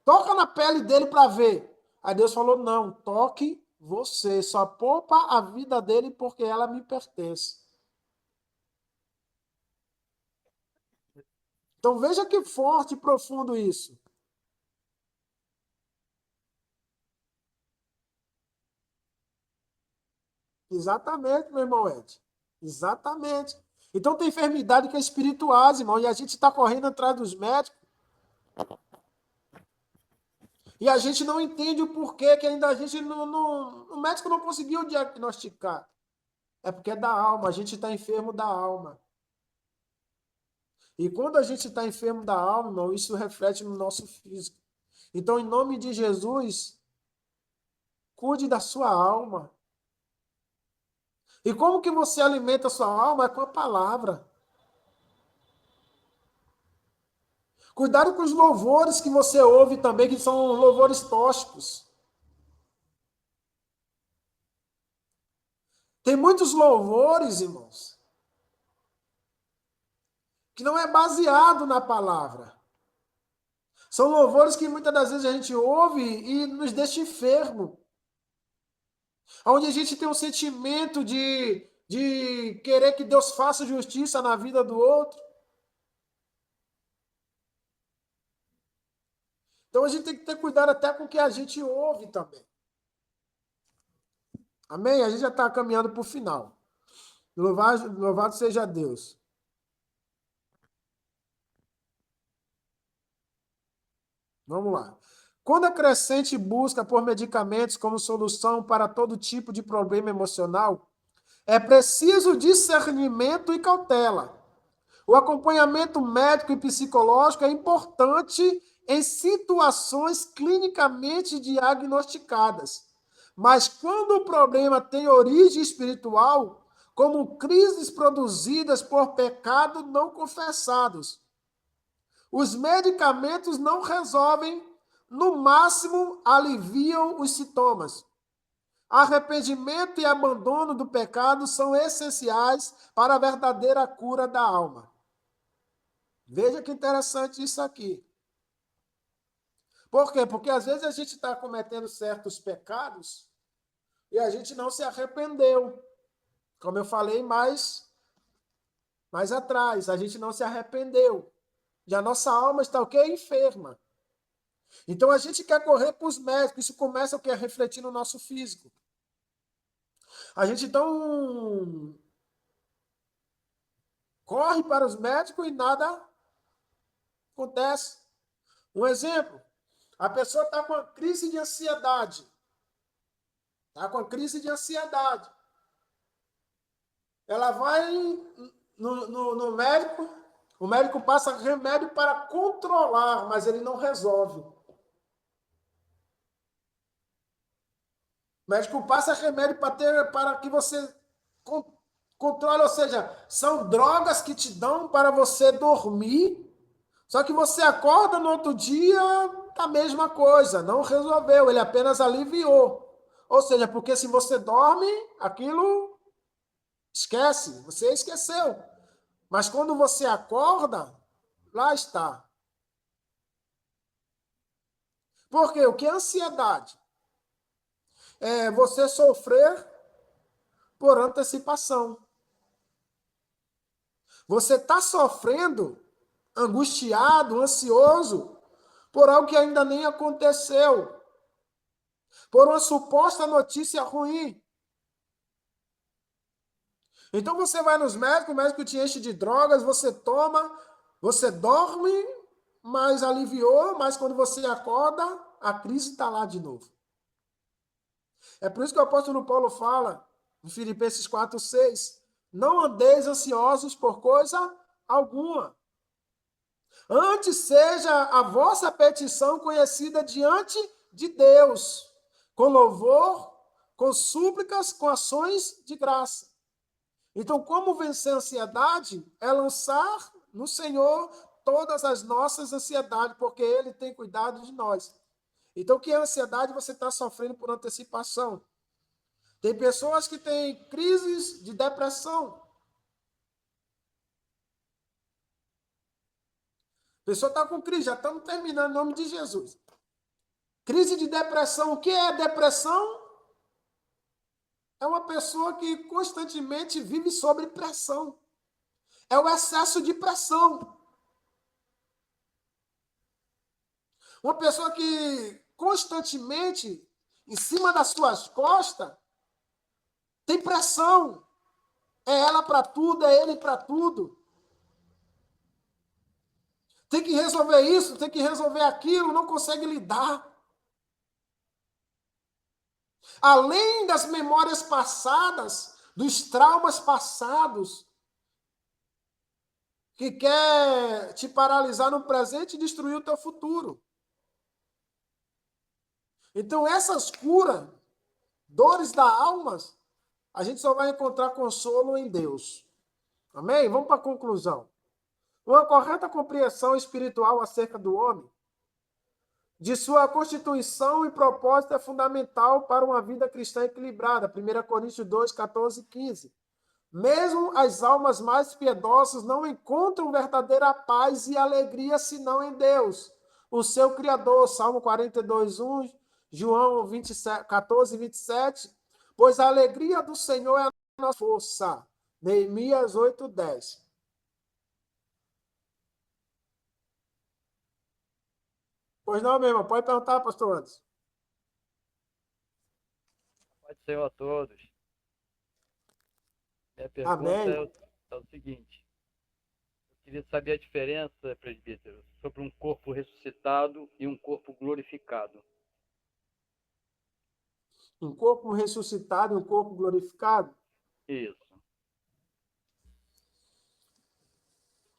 toca na pele dele para ver. Aí Deus falou, não, toque você, só poupa a vida dele porque ela me pertence. Então veja que forte e profundo isso. Exatamente, meu irmão Ed. Exatamente. Então tem enfermidade que é espiritual, irmão, e a gente está correndo atrás dos médicos. E a gente não entende o porquê que ainda a gente o médico não conseguiu diagnosticar. É porque é da alma, a gente está enfermo da alma. E quando a gente está enfermo da alma, irmão, isso reflete no nosso físico. Então, em nome de Jesus, cuide da sua alma. E como que você alimenta a sua alma? É com a palavra. Cuidado com os louvores que você ouve também, que são louvores tóxicos. Tem muitos louvores, irmãos, que não é baseado na palavra. São louvores que muitas das vezes a gente ouve e nos deixa enfermo. Onde a gente tem um sentimento de querer que Deus faça justiça na vida do outro. Então a gente tem que ter cuidado até com o que a gente ouve também. Amém? A gente já está caminhando para o final. Louvado seja Deus. Vamos lá. Quando a crescente busca por medicamentos como solução para todo tipo de problema emocional, é preciso discernimento e cautela. O acompanhamento médico e psicológico é importante em situações clinicamente diagnosticadas. Mas quando o problema tem origem espiritual, como crises produzidas por pecados não confessados, os medicamentos não resolvem, no máximo aliviam os sintomas. Arrependimento e abandono do pecado são essenciais para a verdadeira cura da alma. Veja que interessante isso aqui. Por quê? Porque às vezes a gente está cometendo certos pecados e a gente não se arrependeu. Como eu falei mais atrás, a gente não se arrependeu. E a nossa alma está o quê? Enferma. Então a gente quer correr para os médicos, isso começa o quê? A refletir no nosso físico. A gente então corre para os médicos e nada acontece. Um exemplo, a pessoa está com uma crise de ansiedade. Está com uma crise de ansiedade. Ela vai no médico, o médico passa remédio para controlar, mas ele não resolve. O médico passa remédio para que você controle, ou seja, são drogas que te dão para você dormir, só que você acorda no outro dia, a mesma coisa, não resolveu, ele apenas aliviou. Ou seja, porque se você dorme, aquilo esquece, você esqueceu. Mas quando você acorda, lá está. Por quê? O que é ansiedade? É você sofrer por antecipação. Você está sofrendo, angustiado, ansioso, por algo que ainda nem aconteceu, por uma suposta notícia ruim. Então você vai nos médicos, o médico te enche de drogas, você toma, você dorme, mas aliviou, mas quando você acorda, a crise está lá de novo. É por isso que o apóstolo Paulo fala, em Filipenses 4:6, não andeis ansiosos por coisa alguma. Antes seja a vossa petição conhecida diante de Deus, com louvor, com súplicas, com ações de graça. Então, como vencer a ansiedade é lançar no Senhor todas as nossas ansiedades, porque Ele tem cuidado de nós. Então, o que é ansiedade? Você está sofrendo por antecipação. Tem pessoas que têm crises de depressão. A pessoa está com crise, já estamos terminando em nome de Jesus. Crise de depressão. O que é depressão? É uma pessoa que constantemente vive sob pressão. É o excesso de pressão. Uma pessoa que constantemente, em cima das suas costas, tem pressão. É ela para tudo, é ele para tudo. tem que resolver isso, tem que resolver aquilo, não consegue lidar. Além das memórias passadas, dos traumas passados, que quer te paralisar no presente e destruir o teu futuro. Então, essas curas, dores da alma, a gente só vai encontrar consolo em Deus. Amém? Vamos para a conclusão. Uma correta compreensão espiritual acerca do homem, de sua constituição e propósito, é fundamental para uma vida cristã equilibrada. 1 Coríntios 2, 14 e 15. Mesmo as almas mais piedosas não encontram verdadeira paz e alegria senão em Deus, o seu Criador. Salmo 42, 1, João 27, 14 e 27. Pois a alegria do Senhor é a nossa força. Neemias 8, 10. Pois não, meu irmão, pode perguntar, pastor Anderson. Pode ser a todos. Minha pergunta Amém. é o seguinte. Eu queria saber a diferença, presbítero, sobre um corpo ressuscitado e um corpo glorificado. Um corpo ressuscitado e um corpo glorificado? Isso.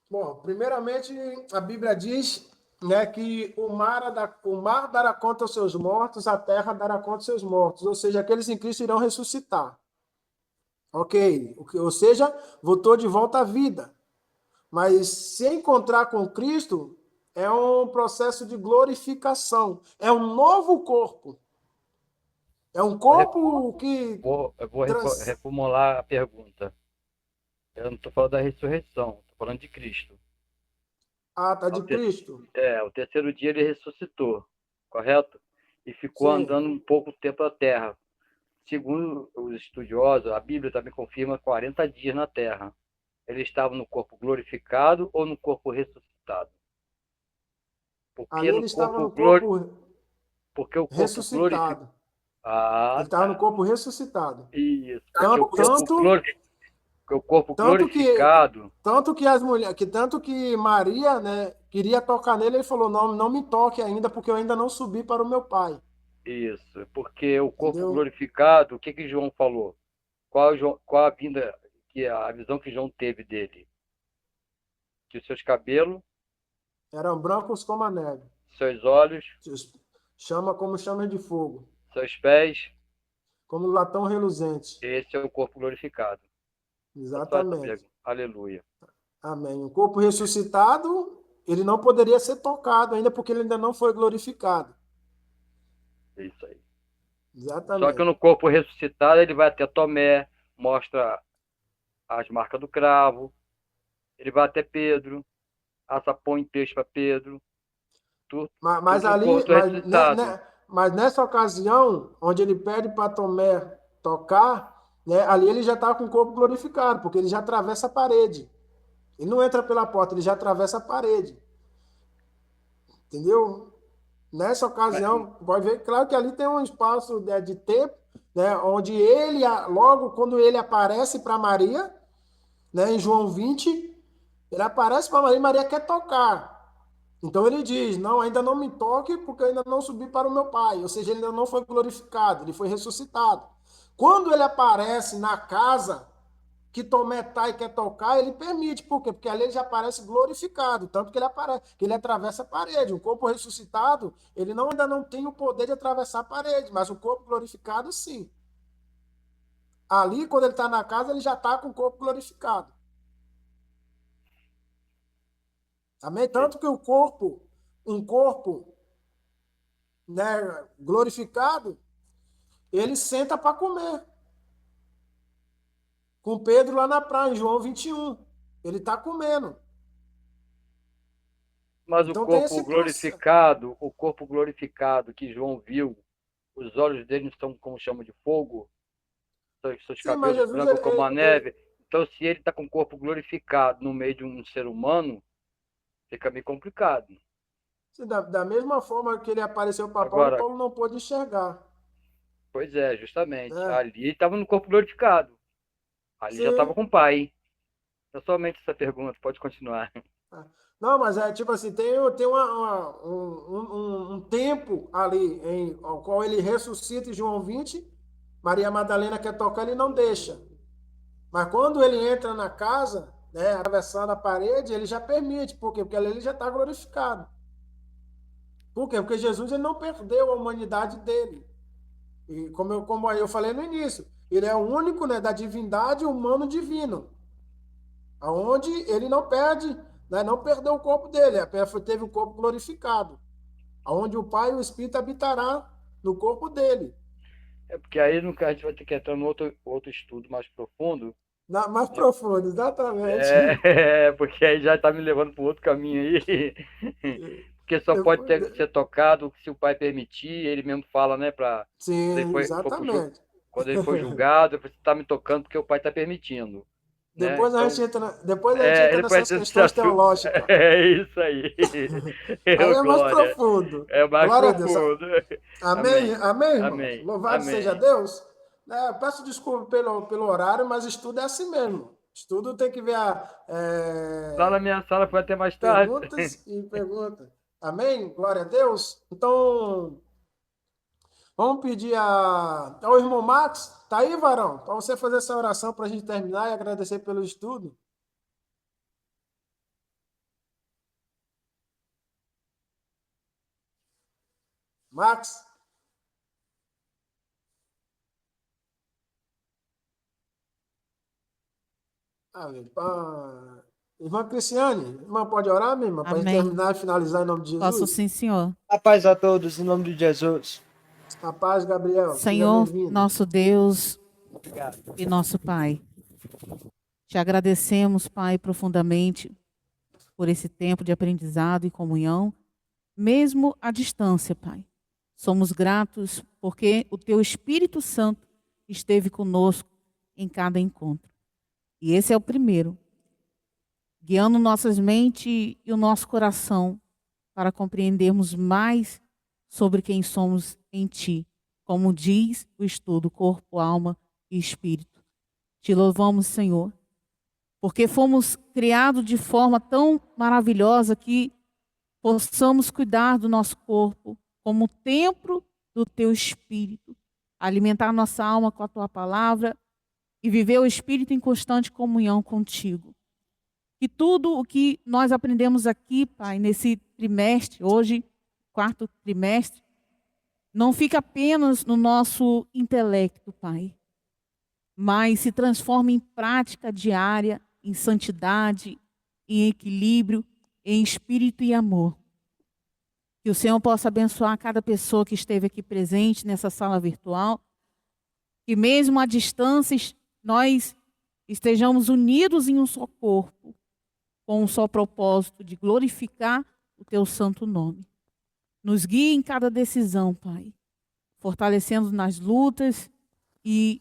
Bom, primeiramente, a Bíblia diz, né, que o mar dará conta aos seus mortos, a terra dará conta aos seus mortos. Ou seja, aqueles em Cristo irão ressuscitar. Ok? Ou seja, voltou de volta à vida. Mas se encontrar com Cristo é um processo de glorificação. É um novo corpo. É um corpo que... Eu vou reformular a pergunta. Eu não estou falando da ressurreição, estou falando de Cristo. Ah, tá, de Cristo. O terceiro dia ele ressuscitou, correto? E ficou Sim. andando um pouco tempo na terra. Segundo os estudiosos, a Bíblia também confirma 40 dias na terra. Ele estava no corpo glorificado ou no corpo ressuscitado? Ali ele estava no corpo Porque o corpo ressuscitado. Ele estava no corpo ressuscitado. Isso. O corpo glorificado. Tanto que Maria, né, queria tocar nele, ele falou: não, não me toque ainda, porque eu ainda não subi para o meu pai. Isso, porque o corpo Entendeu? glorificado, o que João falou? Qual a vinda, a visão que João teve dele? Que os seus cabelos eram brancos como a neve. Seus olhos chama como chama de fogo. Seus pés como latão reluzente. Esse é o corpo glorificado. Exatamente. Aleluia. Amém. O corpo ressuscitado, ele não poderia ser tocado ainda, porque ele ainda não foi glorificado. Isso aí. Exatamente. Só que no corpo ressuscitado, ele vai até Tomé, mostra as marcas do cravo, ele vai até Pedro, põe peixe para Pedro. Mas nessa ocasião, onde ele pede para Tomé tocar, né, ali ele já está com o corpo glorificado, porque ele já atravessa a parede. Ele não entra pela porta, ele já atravessa a parede. Entendeu? Nessa ocasião, pode ver, claro que ali tem um espaço de tempo, né, onde ele, logo quando ele aparece para Maria, né, em João 20, ele aparece para Maria e Maria quer tocar. Então ele diz: não, ainda não me toque, porque eu ainda não subi para o meu pai. Ou seja, ele ainda não foi glorificado, ele foi ressuscitado. Quando ele aparece na casa que Tomé está e quer tocar, ele permite. Por quê? Porque ali ele já aparece glorificado, tanto que ele aparece, que ele atravessa a parede. O corpo ressuscitado, ele ainda não tem o poder de atravessar a parede, mas o corpo glorificado, sim. Ali, quando ele está na casa, ele já está com o corpo glorificado. Amém? Tanto que um corpo, né, glorificado, ele senta para comer. Com Pedro lá na praia, em João 21. Ele está comendo. Mas então, o corpo glorificado que João viu, os olhos dele estão como chama de fogo, seus cabelos brancos como a neve. Então, se ele está com o corpo glorificado no meio de um ser humano, fica meio complicado. Sim, da mesma forma que ele apareceu para Paulo, Paulo não pôde enxergar. Pois é, justamente. Ali ele estava no corpo glorificado. Ali já estava com o pai. É somente essa pergunta, pode continuar. Não, mas é tipo assim, tem um tempo ali ao qual ele ressuscita em João 20. Maria Madalena quer tocar, ele não deixa. Mas quando ele entra na casa, né, atravessando a parede, ele já permite. Por quê? Porque ali ele já está glorificado. Por quê? Porque Jesus ele não perdeu a humanidade dele. E como eu falei no início, ele é o único, né, da divindade humano divino. Aonde ele não perde, né, não perdeu o corpo dele, apenas teve o corpo glorificado. Aonde o Pai e o Espírito habitará no corpo dele. É porque aí a gente vai ter que entrar no outro estudo mais profundo. Mais profundo, exatamente. Porque aí já está me levando para outro caminho aí. Porque só pode ser tocado se o pai permitir, ele mesmo fala, né? Sim, exatamente. Quando ele for julgado, você está me tocando porque o pai está permitindo. Né? Depois a gente entra nessas questões teológicas. É isso aí. Aí é mais profundo. É mais Glória profundo. A Deus. Amém, amém, irmão. Amém. Louvado seja Deus. Peço desculpa pelo horário, mas estudo é assim mesmo. Estudo tem que ver Lá na minha sala foi até mais tarde. Perguntas e perguntas. Amém? Glória a Deus. Então, vamos pedir ao irmão Max. Tá aí, varão? Para você fazer essa oração para a gente terminar e agradecer pelo estudo. Max? Irmã Cristiane, irmã, pode orar, minha irmã? Para a gente terminar e finalizar em nome de Jesus? Posso sim, Senhor. A paz a todos, em nome de Jesus. A paz, Gabriel. Senhor, nosso Deus e nosso Pai. Te agradecemos, Pai, profundamente por esse tempo de aprendizado e comunhão, mesmo à distância, Pai. Somos gratos porque o Teu Espírito Santo esteve conosco em cada encontro. E esse é o primeiro, guiando nossas mentes e o nosso coração para compreendermos mais sobre quem somos em Ti, como diz o estudo Corpo, Alma e Espírito. Te louvamos, Senhor, porque fomos criados de forma tão maravilhosa que possamos cuidar do nosso corpo como templo do Teu Espírito, alimentar nossa alma com a Tua palavra e viver o Espírito em constante comunhão contigo. Que tudo o que nós aprendemos aqui, Pai, nesse trimestre, hoje, 4º trimestre, não fica apenas no nosso intelecto, Pai, mas se transforma em prática diária, em santidade, em equilíbrio, em espírito e amor. Que o Senhor possa abençoar cada pessoa que esteve aqui presente nessa sala virtual, que mesmo à distância nós estejamos unidos em um só corpo, com um só propósito de glorificar o Teu santo nome. Nos guie em cada decisão, Pai, fortalecendo nas lutas e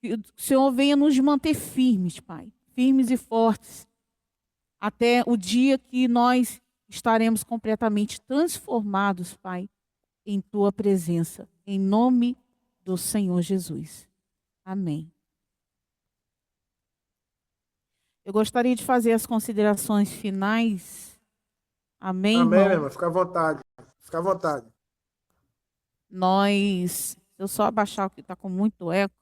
que o Senhor venha nos manter firmes, Pai, firmes e fortes, até o dia que nós estaremos completamente transformados, Pai, em Tua presença, em nome do Senhor Jesus. Amém. Eu gostaria de fazer as considerações finais. Amém, amém, irmão? irmão. Fica à vontade. Fica à vontade. Eu só abaixar o que está com muito eco.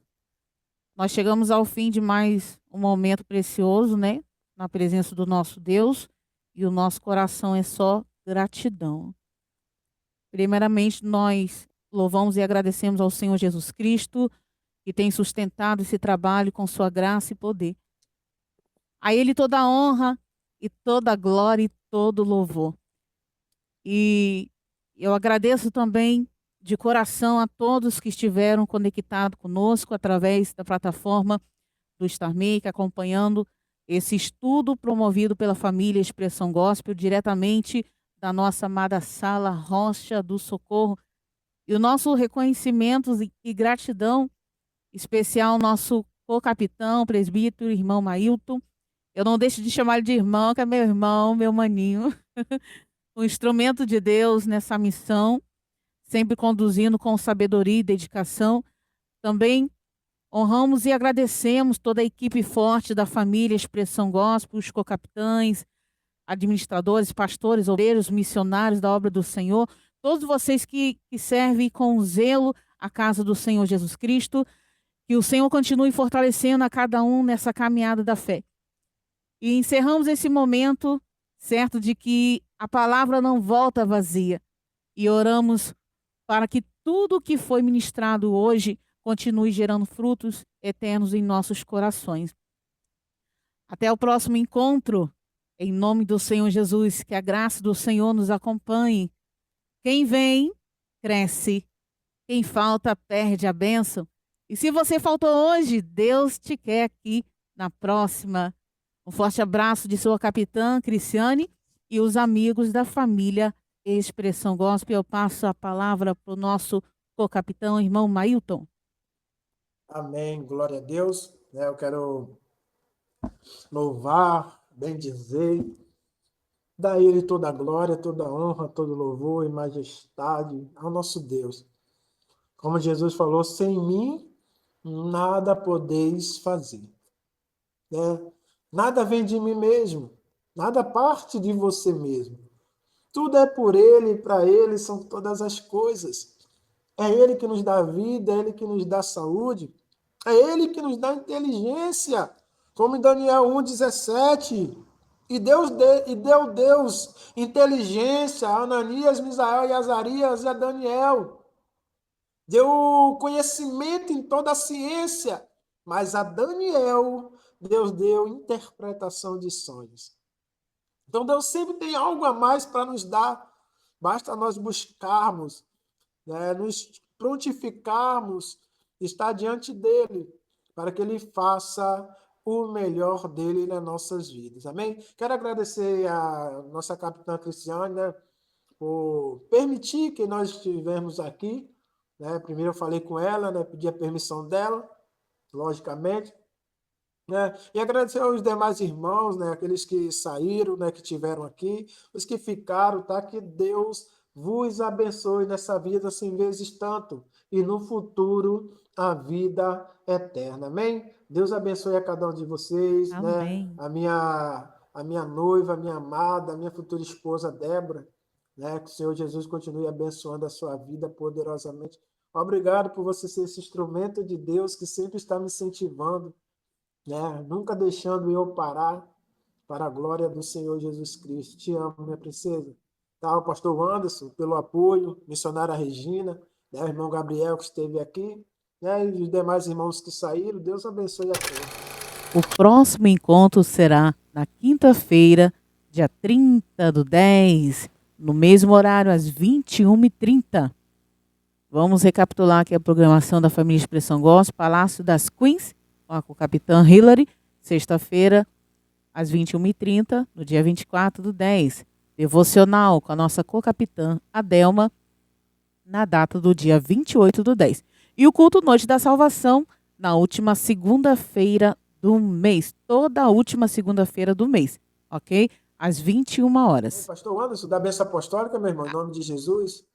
Nós chegamos ao fim de mais um momento precioso, né? Na presença do nosso Deus. E o nosso coração é só gratidão. Primeiramente, nós louvamos e agradecemos ao Senhor Jesus Cristo, que tem sustentado esse trabalho com sua graça e poder. A Ele toda a honra e toda a glória e todo o louvor. E eu agradeço também de coração a todos que estiveram conectados conosco através da plataforma do StarMake, acompanhando esse estudo promovido pela família Expressão Gospel, diretamente da nossa amada Sala Rocha do Socorro. E o nosso reconhecimento e gratidão especial ao nosso co-capitão, presbítero, irmão Mailton. Eu não deixo de chamar ele de irmão, que é meu irmão, meu maninho. O instrumento de Deus nessa missão, sempre conduzindo com sabedoria e dedicação. Também honramos e agradecemos toda a equipe forte da família Expressão Gospel, os co-capitães, administradores, pastores, obreiros, missionários da obra do Senhor, todos vocês que servem com zelo a casa do Senhor Jesus Cristo, que o Senhor continue fortalecendo a cada um nessa caminhada da fé. E encerramos esse momento, certo, de que a palavra não volta vazia. E oramos para que tudo que foi ministrado hoje continue gerando frutos eternos em nossos corações. Até o próximo encontro, em nome do Senhor Jesus, que a graça do Senhor nos acompanhe. Quem vem, cresce. Quem falta, perde a bênção. E se você faltou hoje, Deus te quer aqui na próxima. Um forte abraço de sua capitã, Cristiane, e os amigos da família Expressão Gospel. Eu passo a palavra para o nosso co-capitão, irmão Mailton. Amém, glória a Deus. Eu quero louvar, bendizer, dar a Ele toda a glória, toda a honra, todo louvor e majestade ao nosso Deus. Como Jesus falou, sem mim nada podeis fazer. Nada vem de mim mesmo, nada parte de você mesmo. Tudo é por Ele, para Ele são todas as coisas. É Ele que nos dá vida, é Ele que nos dá saúde, é Ele que nos dá inteligência, como em Daniel 1,17. E deu Deus inteligência a Ananias, Misael e Azarias e a Daniel. Deu conhecimento em toda a ciência, mas a Daniel, Deus deu interpretação de sonhos. Então Deus sempre tem algo a mais para nos dar, basta nós buscarmos, nos prontificarmos, estar diante dele, para que ele faça o melhor dele nas nossas vidas. Amém? Quero agradecer a nossa capitã Cristiane, por permitir que nós estivemos aqui. Primeiro eu falei com ela, pedi a permissão dela, logicamente. E agradecer aos demais irmãos, aqueles que saíram, que estiveram aqui, os que ficaram, tá? Que Deus vos abençoe nessa vida 100 vezes tanto, e no futuro a vida eterna. Amém? Deus abençoe a cada um de vocês, Amém. A minha noiva, a minha amada, a minha futura esposa Débora, que o Senhor Jesus continue abençoando a sua vida poderosamente. Obrigado por você ser esse instrumento de Deus que sempre está me incentivando, nunca deixando eu parar, para a glória do Senhor Jesus Cristo. Te amo, minha princesa. O pastor Anderson, pelo apoio, missionária Regina, o irmão Gabriel, que esteve aqui, e os demais irmãos que saíram. Deus abençoe a todos. O próximo encontro será na quinta-feira, dia 30/10, no mesmo horário, às 21h30. Vamos recapitular aqui a programação da família Expressão Gospel, Palácio das Queens, com o capitã Hillary, sexta-feira, às 21h30, no dia 24/10. Devocional com a nossa co-capitã Adelma, na data do dia 28/10. E o culto Noite da Salvação, na última segunda-feira do mês. Toda a última segunda-feira do mês, ok? Às 21h. Pastor Anderson, da bênção apostólica, meu irmão, em nome de Jesus.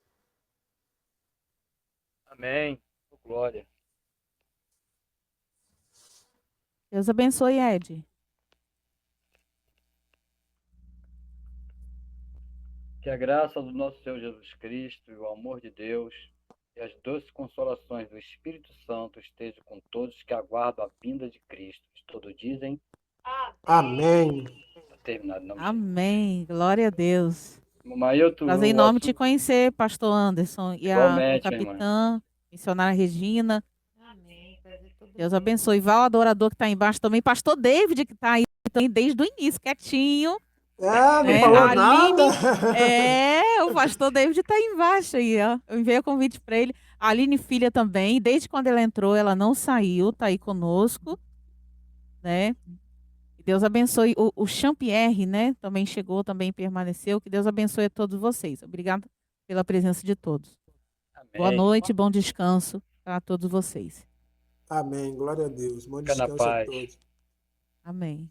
Amém. Glória. Deus abençoe, Ed. Que a graça do nosso Senhor Jesus Cristo e o amor de Deus e as doces consolações do Espírito Santo estejam com todos que aguardam a vinda de Cristo. Todos dizem amém. Está terminado. Amém. Glória a Deus. Prazer enorme te conhecer, pastor Anderson, e a capitã, missionária Regina. Amém. Deus abençoe. Val, adorador que está embaixo também. Pastor David, que está aí também desde o início, quietinho. Não falou Aline, nada. O pastor David está aí embaixo aí, ó. Eu enviei o convite para ele. A Aline, filha também, desde quando ela entrou, ela não saiu, está aí conosco, Deus abençoe. O Jean-Pierre, também chegou, também permaneceu. Que Deus abençoe a todos vocês. Obrigada pela presença de todos. Amém. Boa noite, bom descanso para todos vocês. Amém. Glória a Deus. Bom descanso a todos. Amém.